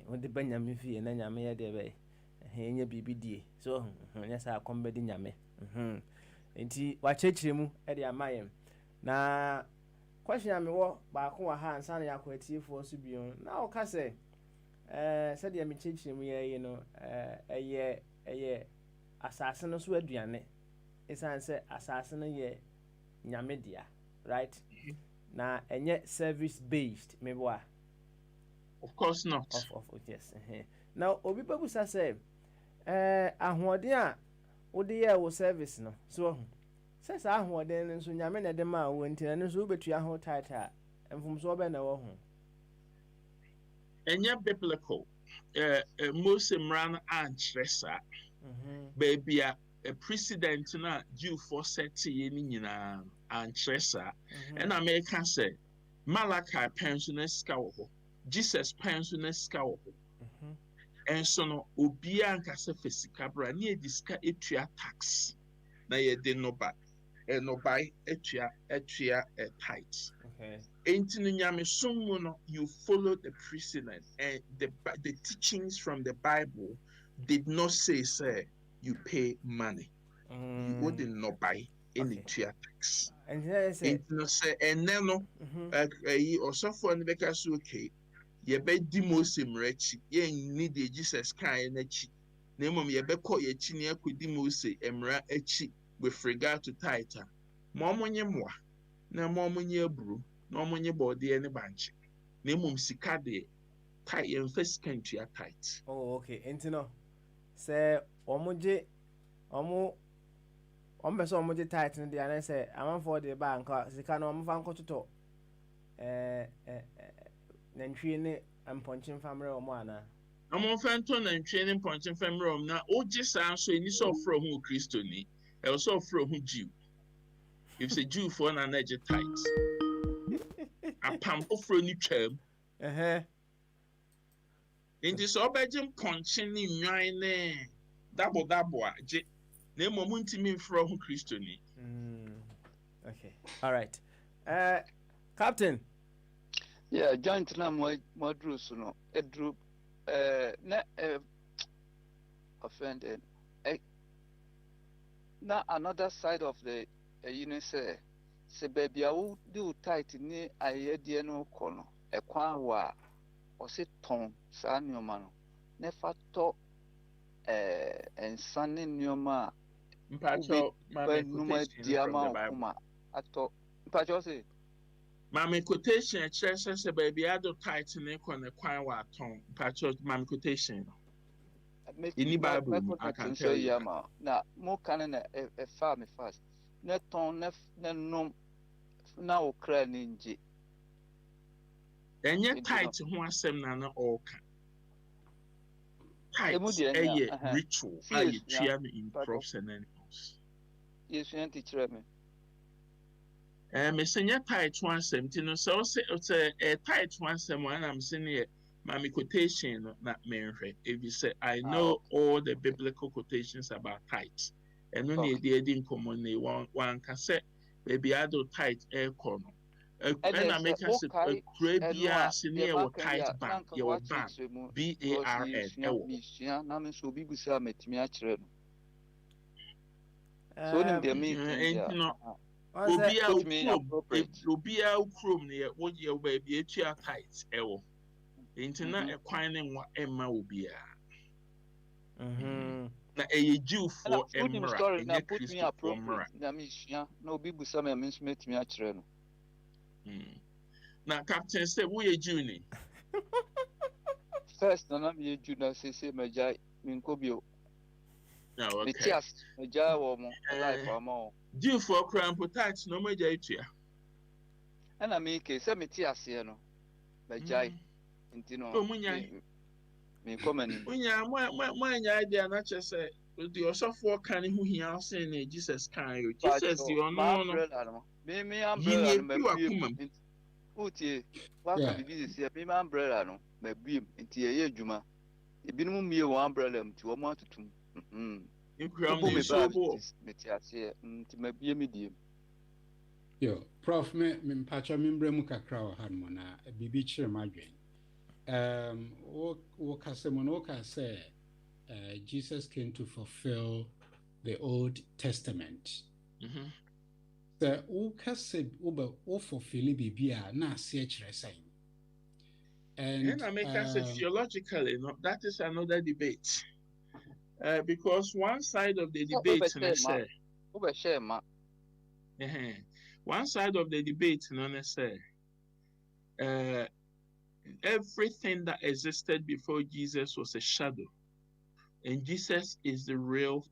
wode ba nyame fie na nyame yɛ deɛ bɛyɛ ɛnyɛ biribi die so nyɛ sɛ akɔm bɛdi nyame nti wakyerɛkyerɛ mu ɛde ama yɛn na question a mewɔ baako wɔ ha ansa na yɛakɔ atiefoɔ so bio na woka sɛ sɛdeɛ mekyerɛkyerɛ mu yɛyi no ɛyɛ asase no so aduane ɛsiane sɛ asase no yɛ nyame dea right na ɛnyɛ service based meboa. Of course not. Yes. Now obi bɛbusa sɛ ahoɔden a wode yɛ wo service no so sɛ saa ahoɔden no nso nyame na de ma wo nti na nso wobɛtua ho tithe a mfomso ɔbɛ na wɔ ho. Ɛnyɛ biblical. Mose mmara no ankyerɛ saa. Baabi a president na Jewfoɔ sɛteɛ no nyinaa ankyerɛ saa. Ɛna mɛka sɛ Malachi pɛn so na sika wɔ hɔ. Jesus pɛn so na sika wɔ hɔ. Ɛnso no obiara nkasa fɛ sika bra ne yɛde sika etua tax na yɛde ɛnɔbae etua tithe. Enti no nyame som mu no you follow the precedent and the teachings from the Bible did not say you pay money. You would nnɔbae ɛna tua tax. Enti no sɛ ɛnɛ no ɔsɔfoɔ no bɛka so okay. Yɛbɛdi Mose mmara akyi yɛnni deɛ Jesus kaeɛ n'akyi na mmom yɛbɛkɔ yɛakyi ne akɔdi Mose mmara akyi with regard to tithe a ma ɔmonyɛ mmoa na ma ɔmonyɛ aburo na ɔmonyɛ bɔɔdeɛ ne bankye na mmom sika deɛ yɛmfa sika ntua tithe. Okay nti no sɛ ɔmogye ɔmpɛ sɛ ɔmogye tithe no deɛ anɛ sɛ amanfoɔ de ba anka sika no ɔmfa nkɔtotɔ nantwie ne mpɔnkye mfa mmerɛ wɔ mu anaa? Ɔmomfa ntɔ nantwie ne mpɔnkye mfa mmerɛ wɔ mu na wogye saa nso ɛni sɛ ɔfrɛ ho Kristoni ɛwɔ sɛ ɔfrɛ ho Jew. If sɛ Jewfoɔ na agye tithe apam foforɔ ne twam nti sɛ ɔbɛgye mpɔnkye ne nnwan ne dabo a gye Na mmom ntumi mfrɛ ho Kristoni. Okay. All right. Captain. Yeah, joint na modru so no. Edru na offended. Na another side of the say baby a wo do tight ni ayedie no kɔ no. Ekwan wa o se ton saa nneɔma no. Ne fa tɔ nsa ne nneɔma Mpacho mame quotation from the Bible. kuma atɔ mpacho say Mame quotation kyerɛ sɛ baabi ado tight ne kɔ ne kwan wɔ atɔn. Mpacho mame quotation. Any Bible I can tell you. Na mo kan na fa me fast. Ne ton ne nom na okra ne nje. Enye tight ho asɛm na na ɔka. Tight ritual a yɛtua no in crops and animals. Yes, you teacher me. Me senya tight ho asɛm ti no sɛ ɔsɛ a tight ho asɛm one I'm saying here mami quotation no na menhwɛ. If you say I know all the biblical quotations about tight. And when you did in common one can say baby adult tight air corner. And I make us a crabia senior or tight band, your band, BARN. Namin so be beside me to me actually. So, the mean, Obia chrome near what your baby a tight, ewo. Internet acquiring what Emma will be. Na a Jew for story now put me appropriate. Namisha, no be beside me, means me to me actually. Now, Captain said, we a Juni. First, none of you do not say, Majai, Minkobio. No, okay. Majai or more, life or more. Due for crime protects no major. And I make a cemetery, no. Majai, Intino, me comment. My idea, not just say, the Osofo can who he else saying Jesus can. Jesus, the honor. Me umbrella me utie wa ka bibi se me umbrella no me biem nti ye adwuma ebinum mie wo umbrella mti wo mo atutum me so bo me ti ase nti me biem diem yo prof me mpacha membre mu kakra wa han mo na bibi kire madwen wo kasemo no ka say Jesus came to fulfill the Old Testament. The ukase uba for Philibia na CH and I make us theologically, no, that is another debate. Because one side of the debate, one side of the debate, everything that existed before Jesus was a shadow. And Jesus is the real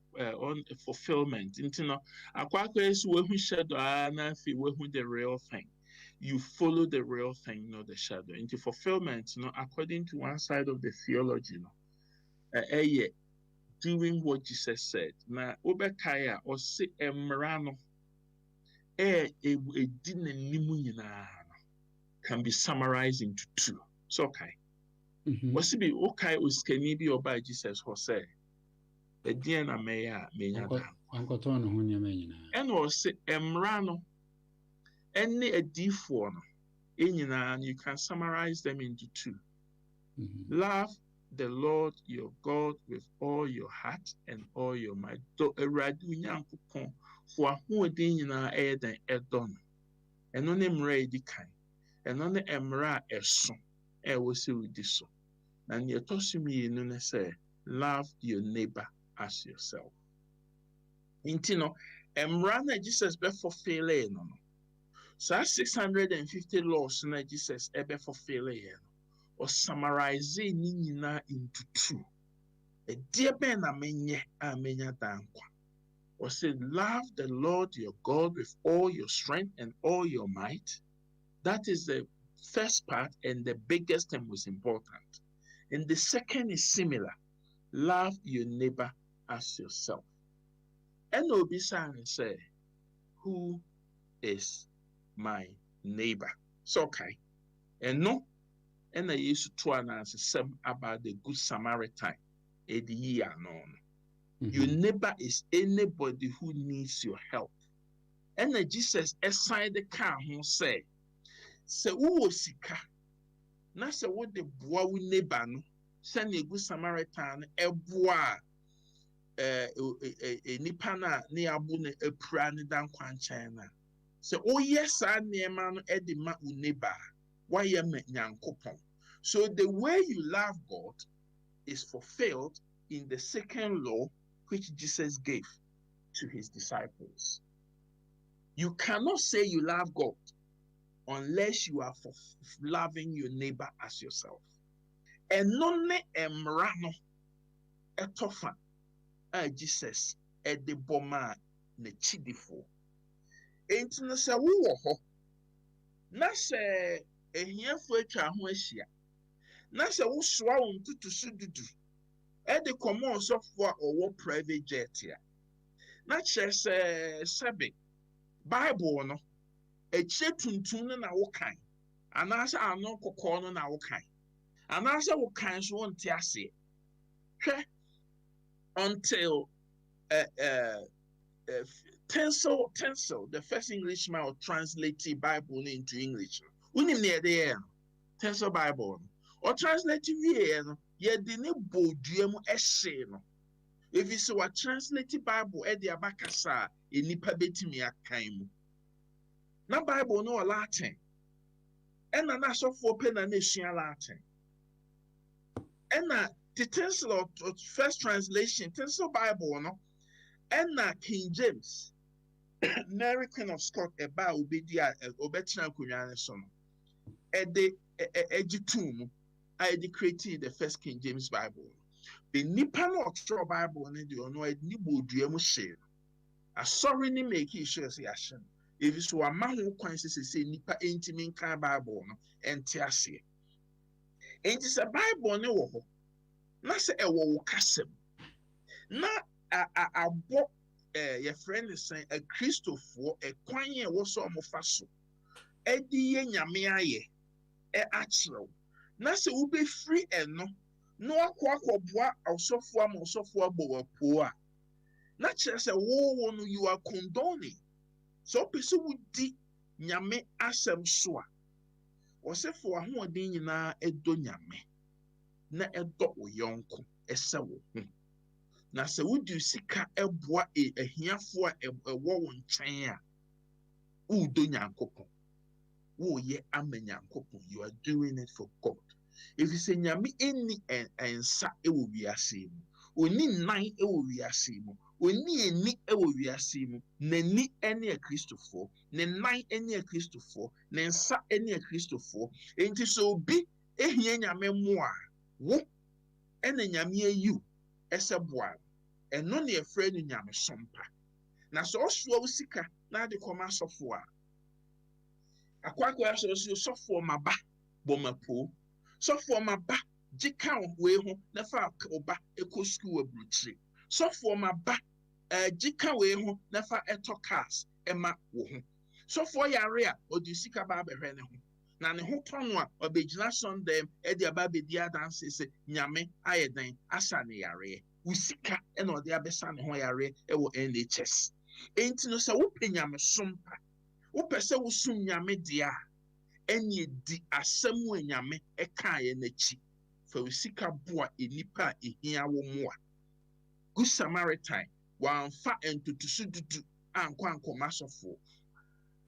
fulfillment. The real thing. You follow the real thing, not the shadow. Into fulfillment, according to one side of the theology, doing what Jesus said. Now, Obekaya or say Emrano, can be summarized into two. So okay. What's it be okay with Kenibi or by Jesus Jose? The Diana Maya Menyada. And was Emrano. Any a D4 and you can summarize them into two. Love the Lord your God with all your heart and all your might. Do a radunya for who in air than a don. And on them ready kind. And on the Emra a son. I will see with this son. And you're tossing me in say, love your neighbor as yourself. Intino, Emrana Jesus be fulfilling no. So 650 laws na Jesus ebe fulfilling or summarizing nina into two. A dear ben amenye amenya dankwa. Or say, love the Lord your God with all your strength and all your might. That is the first part and the biggest and most important. And the second is similar. Love your neighbor as yourself. And Obi-san say, who is my neighbor? So okay. And no, and I used to answer some about the Good Samaritan. Your neighbor is anybody who needs your help. And Jesus aside the car who say who sika na se wo de boa wo neighbor no se na egu Samaritan eboa nipa na ne abu ne apura ne dan kwankyɛn na sɛ woyɛ saa nneɛma no de ma wo neighbor wayɛ ma Nyankopɔn. So the way you love God is fulfilled in the second law which Jesus gave to his disciples. You cannot say you love God unless you are loving your neighbor as yourself. Ɛno ne mmara no ɛtɔfa a Jesus ɛde bɔ maa n'akyidifo. Enti no sɛ wowɔ hɔ na sɛ ahiafo atwa ho ahyia na sɛ wosoa wo ntotoso dudu ɛde kɔmɔ ɔsɔfo a ɔwɔ private jet a na kyerɛ sɛ Bible no akyire tuntum no na wokan anaasɛ ano kɔkɔɔ no na wokan anaasɛ wokan so wonte aseɛ hwɛ until Tencel, the first Englishman who translated Bible into English. Unim ne yɛde Tencel Bible no or translate wie no yɛde ne bodua mu ɛhyɛ no. If you say what translate Bible ɛde abakasa enipa betimi akan mu. Na Bible no Latin. Ɛna na asɔfo pe na esua Latin. Ɛna the Tencel or first translation Tencel Bible no ɛna King James Mary Queen of Scots eba obedi a obetina akonnwa ne so no ɛde egitum I created the first King James Bible. The nipa no ɔtwerɛ Bible ne de ɔno ɛde ne bodua mu hyɛ asɔre ne make sure sɛ yɛahyɛ no. If so ama ho kwan sɛ nipa ntimi nka Bible no ɛnte aseɛ. Enti sɛ Bible ne wɔ hɔ na sɛ ɛwɔ wo kasɛm na abɔ your friend is saying a Christopher a kwanye was almost faso. Edi ye nyame aye actual. Na se ube free no akwa boa osofo abo poa. Na chere se wo no you are condoning. So pese wudi nyame asem so a. Osefo ahoɔden nyinaa edo nyame. Na edo wo yonko ese wo ho. Na sɛ wodi sika ɛboa ahiafo a ɛwɔ wo nkyɛn a wodo Nyankopɔn woyɛ ama Nyankopɔn. You are doing it for God. If you say nyame ɛni ɛnsa ɛwɔ wiase mu ɔni nan ɛwɔ wiase mu ɔni ani ɛwɔ wiase mu n'ani ɛne Kristofoɔ ne nan ɛne Kristofoɔ ne nsa ɛne Kristofoɔ. Enti sɛ obi ɛhia nyame mu a wo ɛna nyame ayi ɛsɛ boa. And none a friend in Yam Sompa. Now, so slow sika, now the commerce of war. A quack was so for my back, bomber pool. So for my back, Jickow way home, never oba eco school of Brutry. So for my back, Jicka way home, never a talkers, Emma wohom. So for your rear, or do you seek a barber home? Now the whole tongue or be just on them, Eddie Baby dear dances, Yame, iodine, Asani area. Usika eno de abesa ne ho yare ewo NHS. Enti no se wo penyame sompa. Wo pese wo sum nyame dia enye di asem wo nyame eka ye nachi. Fa usika boa enipa ehia wo moa. Good Samaritan wa mfa entutusu dudu ankwa masofo.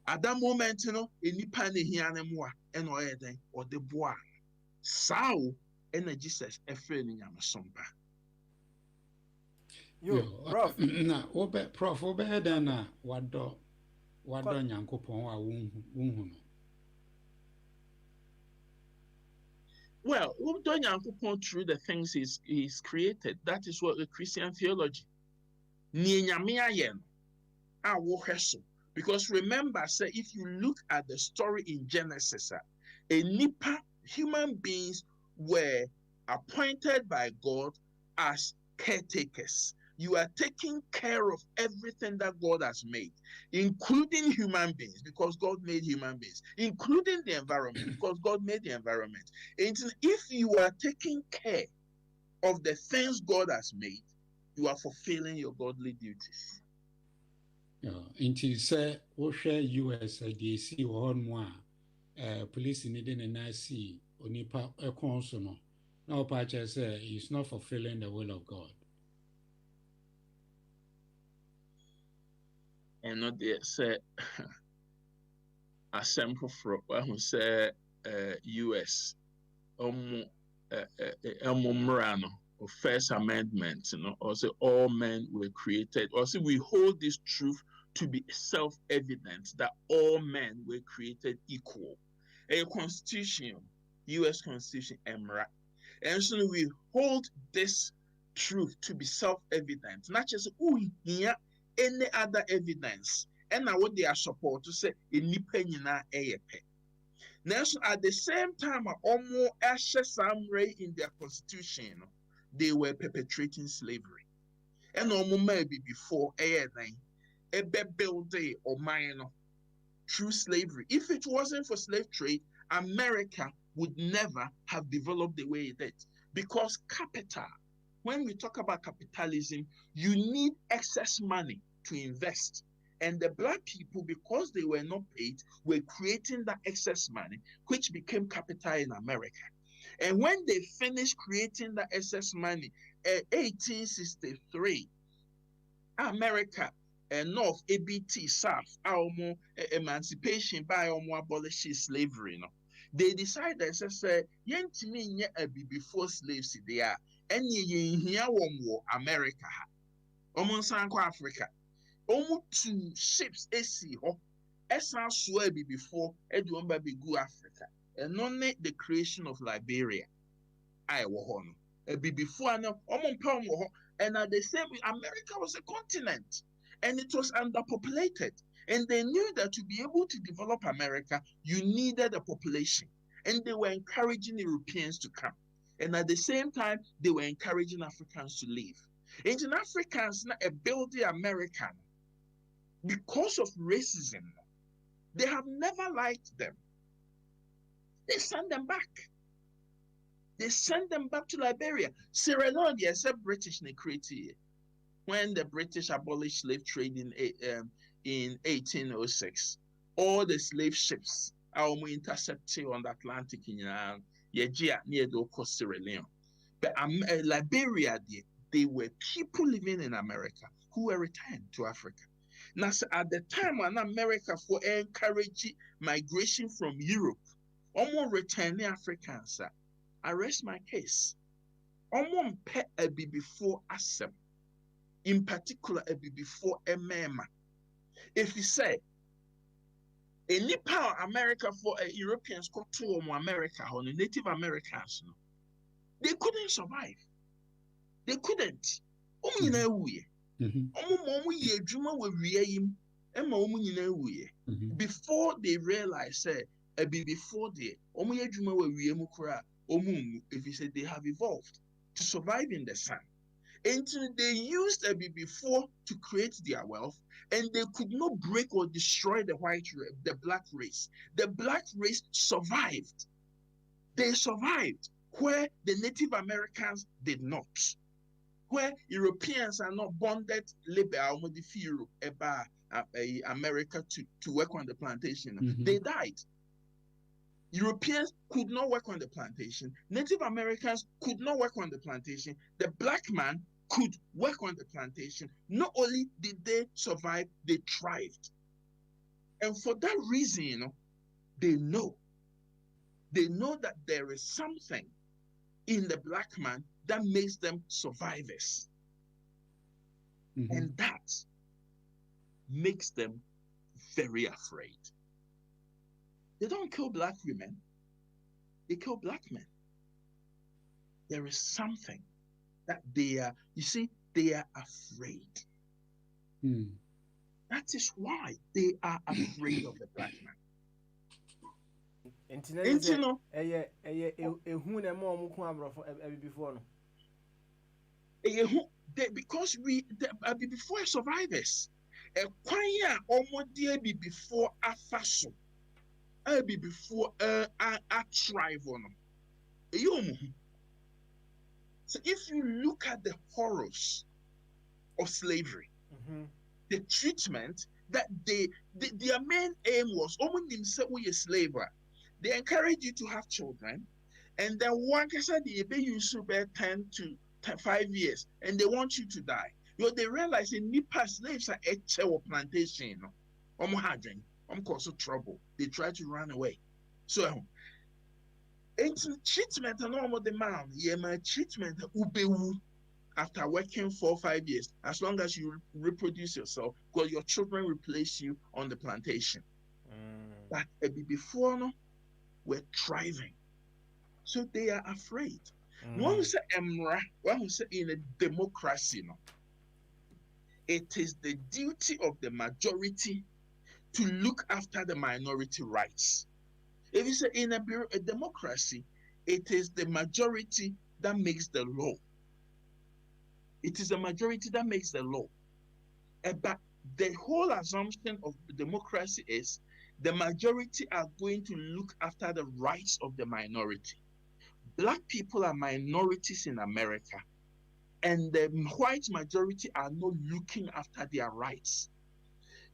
At that moment no enipa ne hia ne moa eno oyeden o de boa. Sao ena Jesus efre ne nyame sompa. Prof. Na Prof obeda na wado Nyankopɔn a wonhu no. Well, wado Nyankopɔn through the things he's created. That is what the Christian theology. Ni nyame aye no a wo hweso. Because remember, say if you look at the story in Genesis, a nipa human beings were appointed by God as caretakers. You are taking care of everything that God has made, including human beings, because God made human beings, including the environment, because God made the environment. And if you are taking care of the things God has made, you are fulfilling your godly duties. Nti sɛ wohwɛ US deɛ ɛsii wɔ hɔnom a police ne de ne nan sii onipa ɛkɔn so no na ɔpa kyerɛ sɛ he's not fulfilling the will of God. ɛno deɛ sɛ asɛm foforɔ wahu sɛ US ɔmo mmara no or First Amendment, or say all men were created, or say we hold this truth to be self-evident that all men were created equal. A constitution, US Constitution, emra. And so we hold this truth to be self-evident, not just any other evidence. And now what they are supposed to say, in nipenina eyepe. Now, at the same time, almost some in their constitution, they were perpetrating slavery. And almost maybe before a building or minor through slavery. If it wasn't for slave trade, America would never have developed the way it did. Because capital, when we talk about capitalism, you need excess money to invest. And the black people, because they were not paid, were creating that excess money, which became capital in America. And when they finished creating that excess money, 1863, America, North, ABT, South, emancipation by abolished slavery. No? They decided to say, yentimi before slaves there, and here America, Sanko Africa. Almost 2 ships AC Esan Suebi before Eduamba Bigu Africa. And only the creation of Liberia. I won. Before and at the same America was a continent and it was underpopulated. And they knew that to be able to develop America, you needed a population. And they were encouraging Europeans to come. And at the same time, they were encouraging Africans to leave. Indian Africans now a building American. Because of racism, they have never liked them. They send them back. They send them back to Liberia. Sierra Leone, yes, a British created when the British abolished slave trade in 1806. All the slave ships are intercepted on the Atlantic in near the coast Sierra Leone. But Liberia, they were people living in America who were returned to Africa. Now, at the time when America for encourage migration from Europe, almost returning Africans, I rest my case. Almost pet a be before ASEM, in particular a be before MEMA. If you say any power America for Europeans go to America or the Native Americans, they couldn't survive. They couldn't. Before they realize before if you say they have evolved to survive in the sun. Until they used before to create their wealth, and they could not break or destroy the black race. The black race survived. They survived where the Native Americans did not. Where Europeans are not bonded labor Europe about America to work on the plantation. They died. Europeans could not work on the plantation. Native Americans could not work on the plantation. The black man could work on the plantation. Not only did they survive, they thrived. And for that reason, they know that there is something in the black man that makes them survivors. And that makes them very afraid. They don't kill black women. They kill black men. There is something that they are, they are afraid. That is why they are afraid of the black man. Because before survivors, before afaso, before a thrive on. So if you look at the horrors of slavery. Mm-hmm. The treatment that their main aim was almost themselves a slave. They encourage you to have children, and then one can say they use you 10 to 5 years, and they want you to die. You know, they realize in Nipa slaves are a plantation, you know. Hadring, cause trouble. They try to run away. So it's treatment and all the man, yeah, my treatment ubewu after working 4 or 5 years, as long as you reproduce yourself, because your children replace you on the plantation. But before no, we're thriving. So they are afraid. One who say emra, one who say in a democracy, no, it is the duty of the majority to look after the minority rights. If you say in a democracy, it is the majority that makes the law. It is the majority that makes the law. But the whole assumption of democracy is the majority are going to look after the rights of the minority. Black people are minorities in America, and the white majority are not looking after their rights.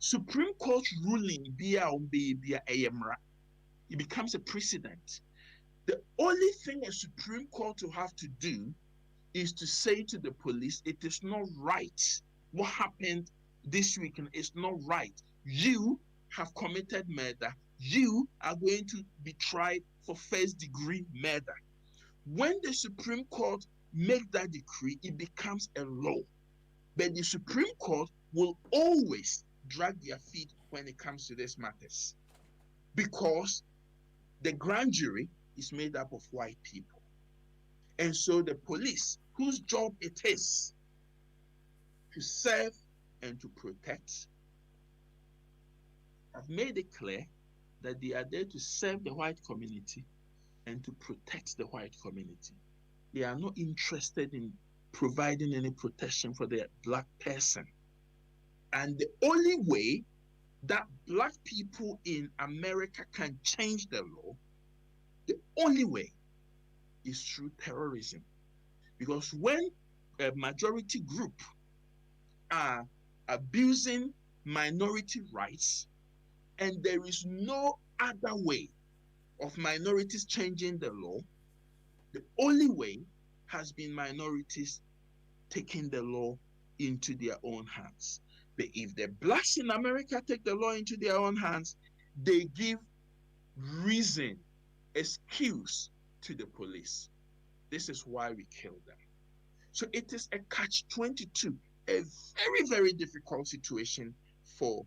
Supreme Court ruling it becomes a precedent. The only thing a Supreme Court will have to do is to say to the police, it is not right. What happened this weekend is not right. You have committed murder. You are going to be tried for first-degree murder. When the Supreme Court makes that decree, it becomes a law. But the Supreme Court will always drag their feet when it comes to these matters, because the grand jury is made up of white people. And so the police, whose job it is to serve and to protect, have made it clear that they are there to serve the white community and to protect the white community. They are not interested in providing any protection for the black person. And the only way that black people in America can change the law, the only way is through terrorism. Because when a majority group are abusing minority rights, and there is no other way of minorities changing the law, the only way has been minorities taking the law into their own hands. But if the blacks in America take the law into their own hands, they give reason, excuse to the police. This is why we kill them. So it is a catch-22, a very, very difficult situation for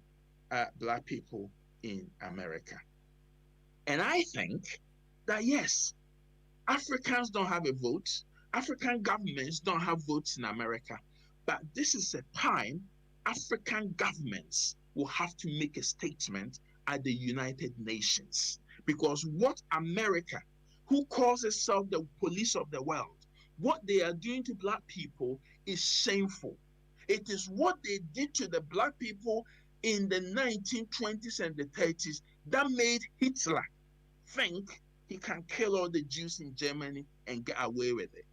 black people in America. And I think that yes, Africans don't have a vote. African governments don't have votes in America. But this is a time African governments will have to make a statement at the United Nations. Because what America, who calls itself the police of the world, what they are doing to black people is shameful. It is what they did to the black people in the 1920s and the 30s that made Hitler think he can kill all the Jews in Germany and get away with it.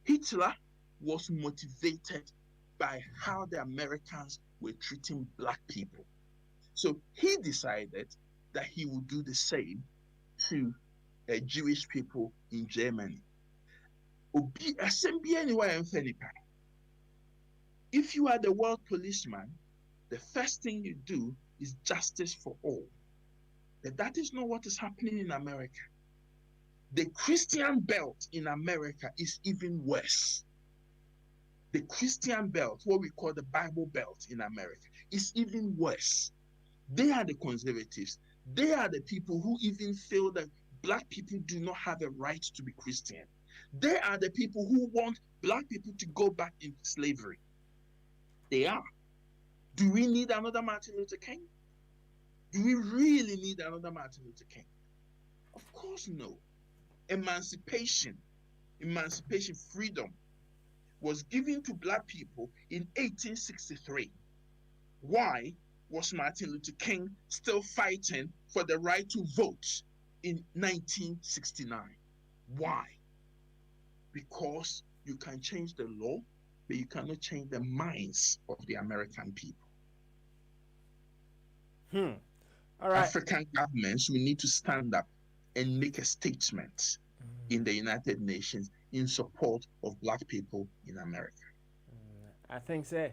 Hitler was motivated by how the Americans were treating black people. So he decided that he would do the same to Jewish people in Germany. If you are the world policeman, the first thing you do is justice for all. But that is not what is happening in America. The Christian belt in America is even worse. The Christian belt, what we call the Bible belt in America, is even worse. They are the conservatives. They are the people who even feel that black people do not have a right to be Christian. They are the people who want black people to go back into slavery. They are. Do we need another Martin Luther King? Do we really need another Martin Luther King? Of course no. Emancipation, freedom was given to black people in 1863. Why was Martin Luther King still fighting for the right to vote in 1969? Why? Because you can change the law, but you cannot change the minds of the American people. All right. African governments, we need to stand up and make a statement in the United Nations in support of Black people in America. I think the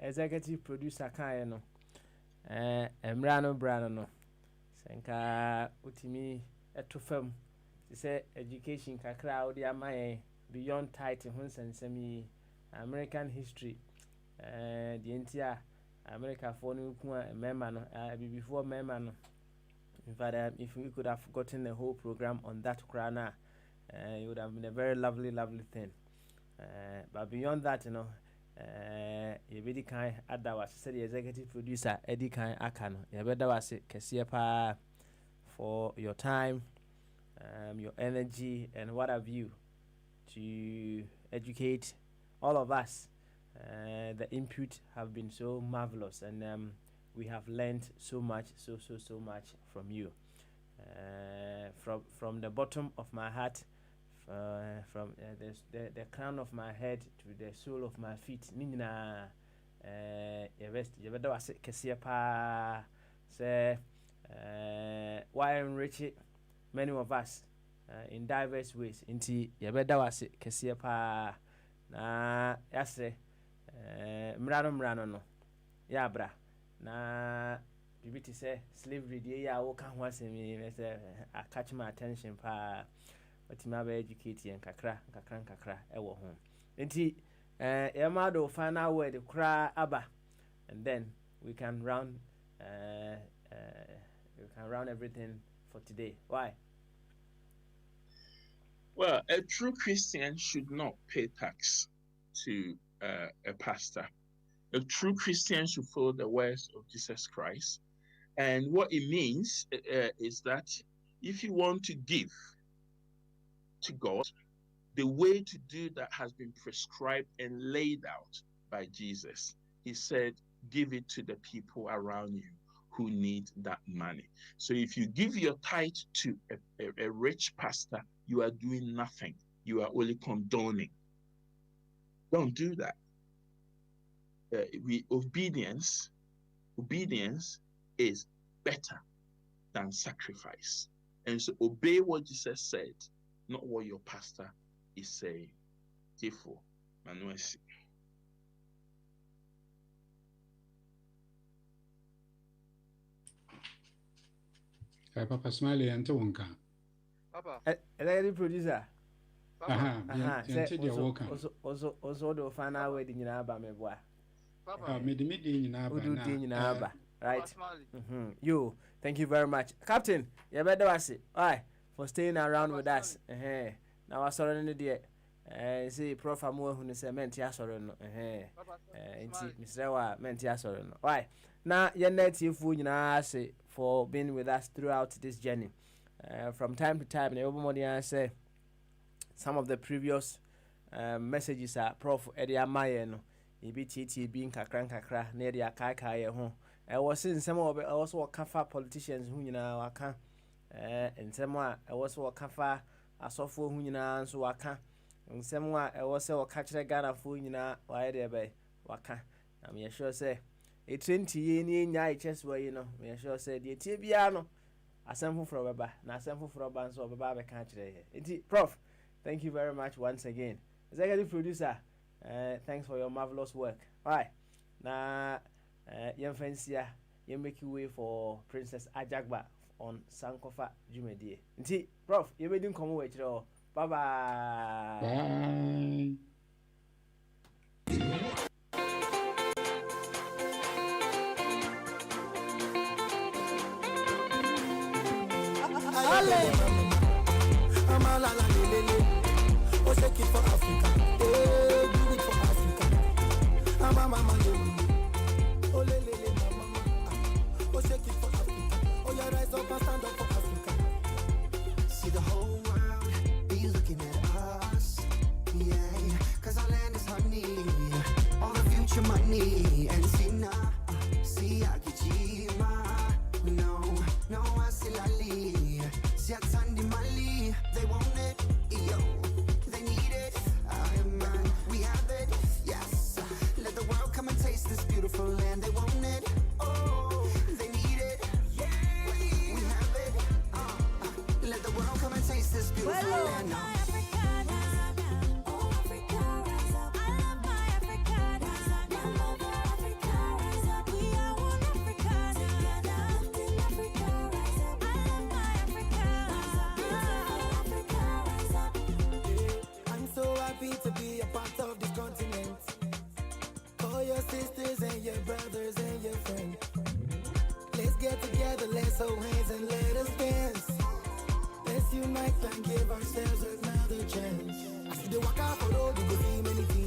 executive producer kind no Emrano Brano no senka utimi eto fam say education kakra odi amaye beyond Tithe ho nsensem American history the entia America for no ku a member no before member no in fact if we could have gotten the whole program on that krana it would have been a very lovely thing. But beyond that, you know, you really kind ada was said the executive producer Eddie kind akano. You better was Kesiapa for your time, your energy, and what have you to educate all of us. The input have been so marvelous, and we have learned so much from you. From the bottom of my heart. From the crown of my head to the sole of my feet. Nina, you better was Cassia Pa say, why enrich many of us in diverse ways. Into you better was Cassia Pa na yase, Mrano no, Yabra na. Bibiti say slavery, dear, I walk once in me, I catch my attention pa. But my educate and kakra ewo home. Nti Yamado find out where the cry abba, and then we can round everything for today. Why? Well, a true Christian should not pay tax to a pastor. A true Christian should follow the words of Jesus Christ. And what it means is that if you want to give to God, the way to do that has been prescribed and laid out by Jesus. He said, give it to the people around you who need that money. So if you give your tithe to a rich pastor, you are doing nothing. You are only condoning. Don't do that. Obedience is better than sacrifice. And so obey what Jesus said, not what your pastor is saying. Therefore, Manuesi. Papa Smiley and Tonka. Papa. The producer. Also, the final wedding in Abba, me boy. Papa, made in Abba. Right. You, thank you very much. Captain, you better was it. Why? For staying around with us. Now I saw in the day. See, Prof. Amu who is a mentia sorrow. Mr. Wa mentia sorrow. Why? Now, your native food, you know, say for being with us throughout this journey. From time to time, everybody say some of the previous messages are Prof. Eddie Amaye. EBTT being kakra near the Akaka home. I was in some of it also kafa politicians who you know I can and somewhere I was what kafa a software who you know so I can and somewhere I was so catch the Ghana fool you know why there by waka. I'm sure say a 20 year chess where you know me sure say the Tibiano a sample from a bar, now sample from a band so a barber catch there. Prof, thank you very much once again. Executive producer, thanks for your marvelous work. Alright, now. Young fancy, you make way for Princess Ajagba on Sankofa Jumedie. Nti, Prof, you may do come with you. Bye bye. Bye. Shake it for Africa. Hey, do it for Africa. Mama, oh, lele, mama. Oh, shake it for Africa. Oh, yeah, rise up and stand up for Africa. See the whole world be looking at us. Yeah, cause our land is honey. All the future money. And see now, see Akijima. No, Asilali. See Atsandi Mali. They want it, yo. They need it. Man. As you dey waka for road, you go see many things.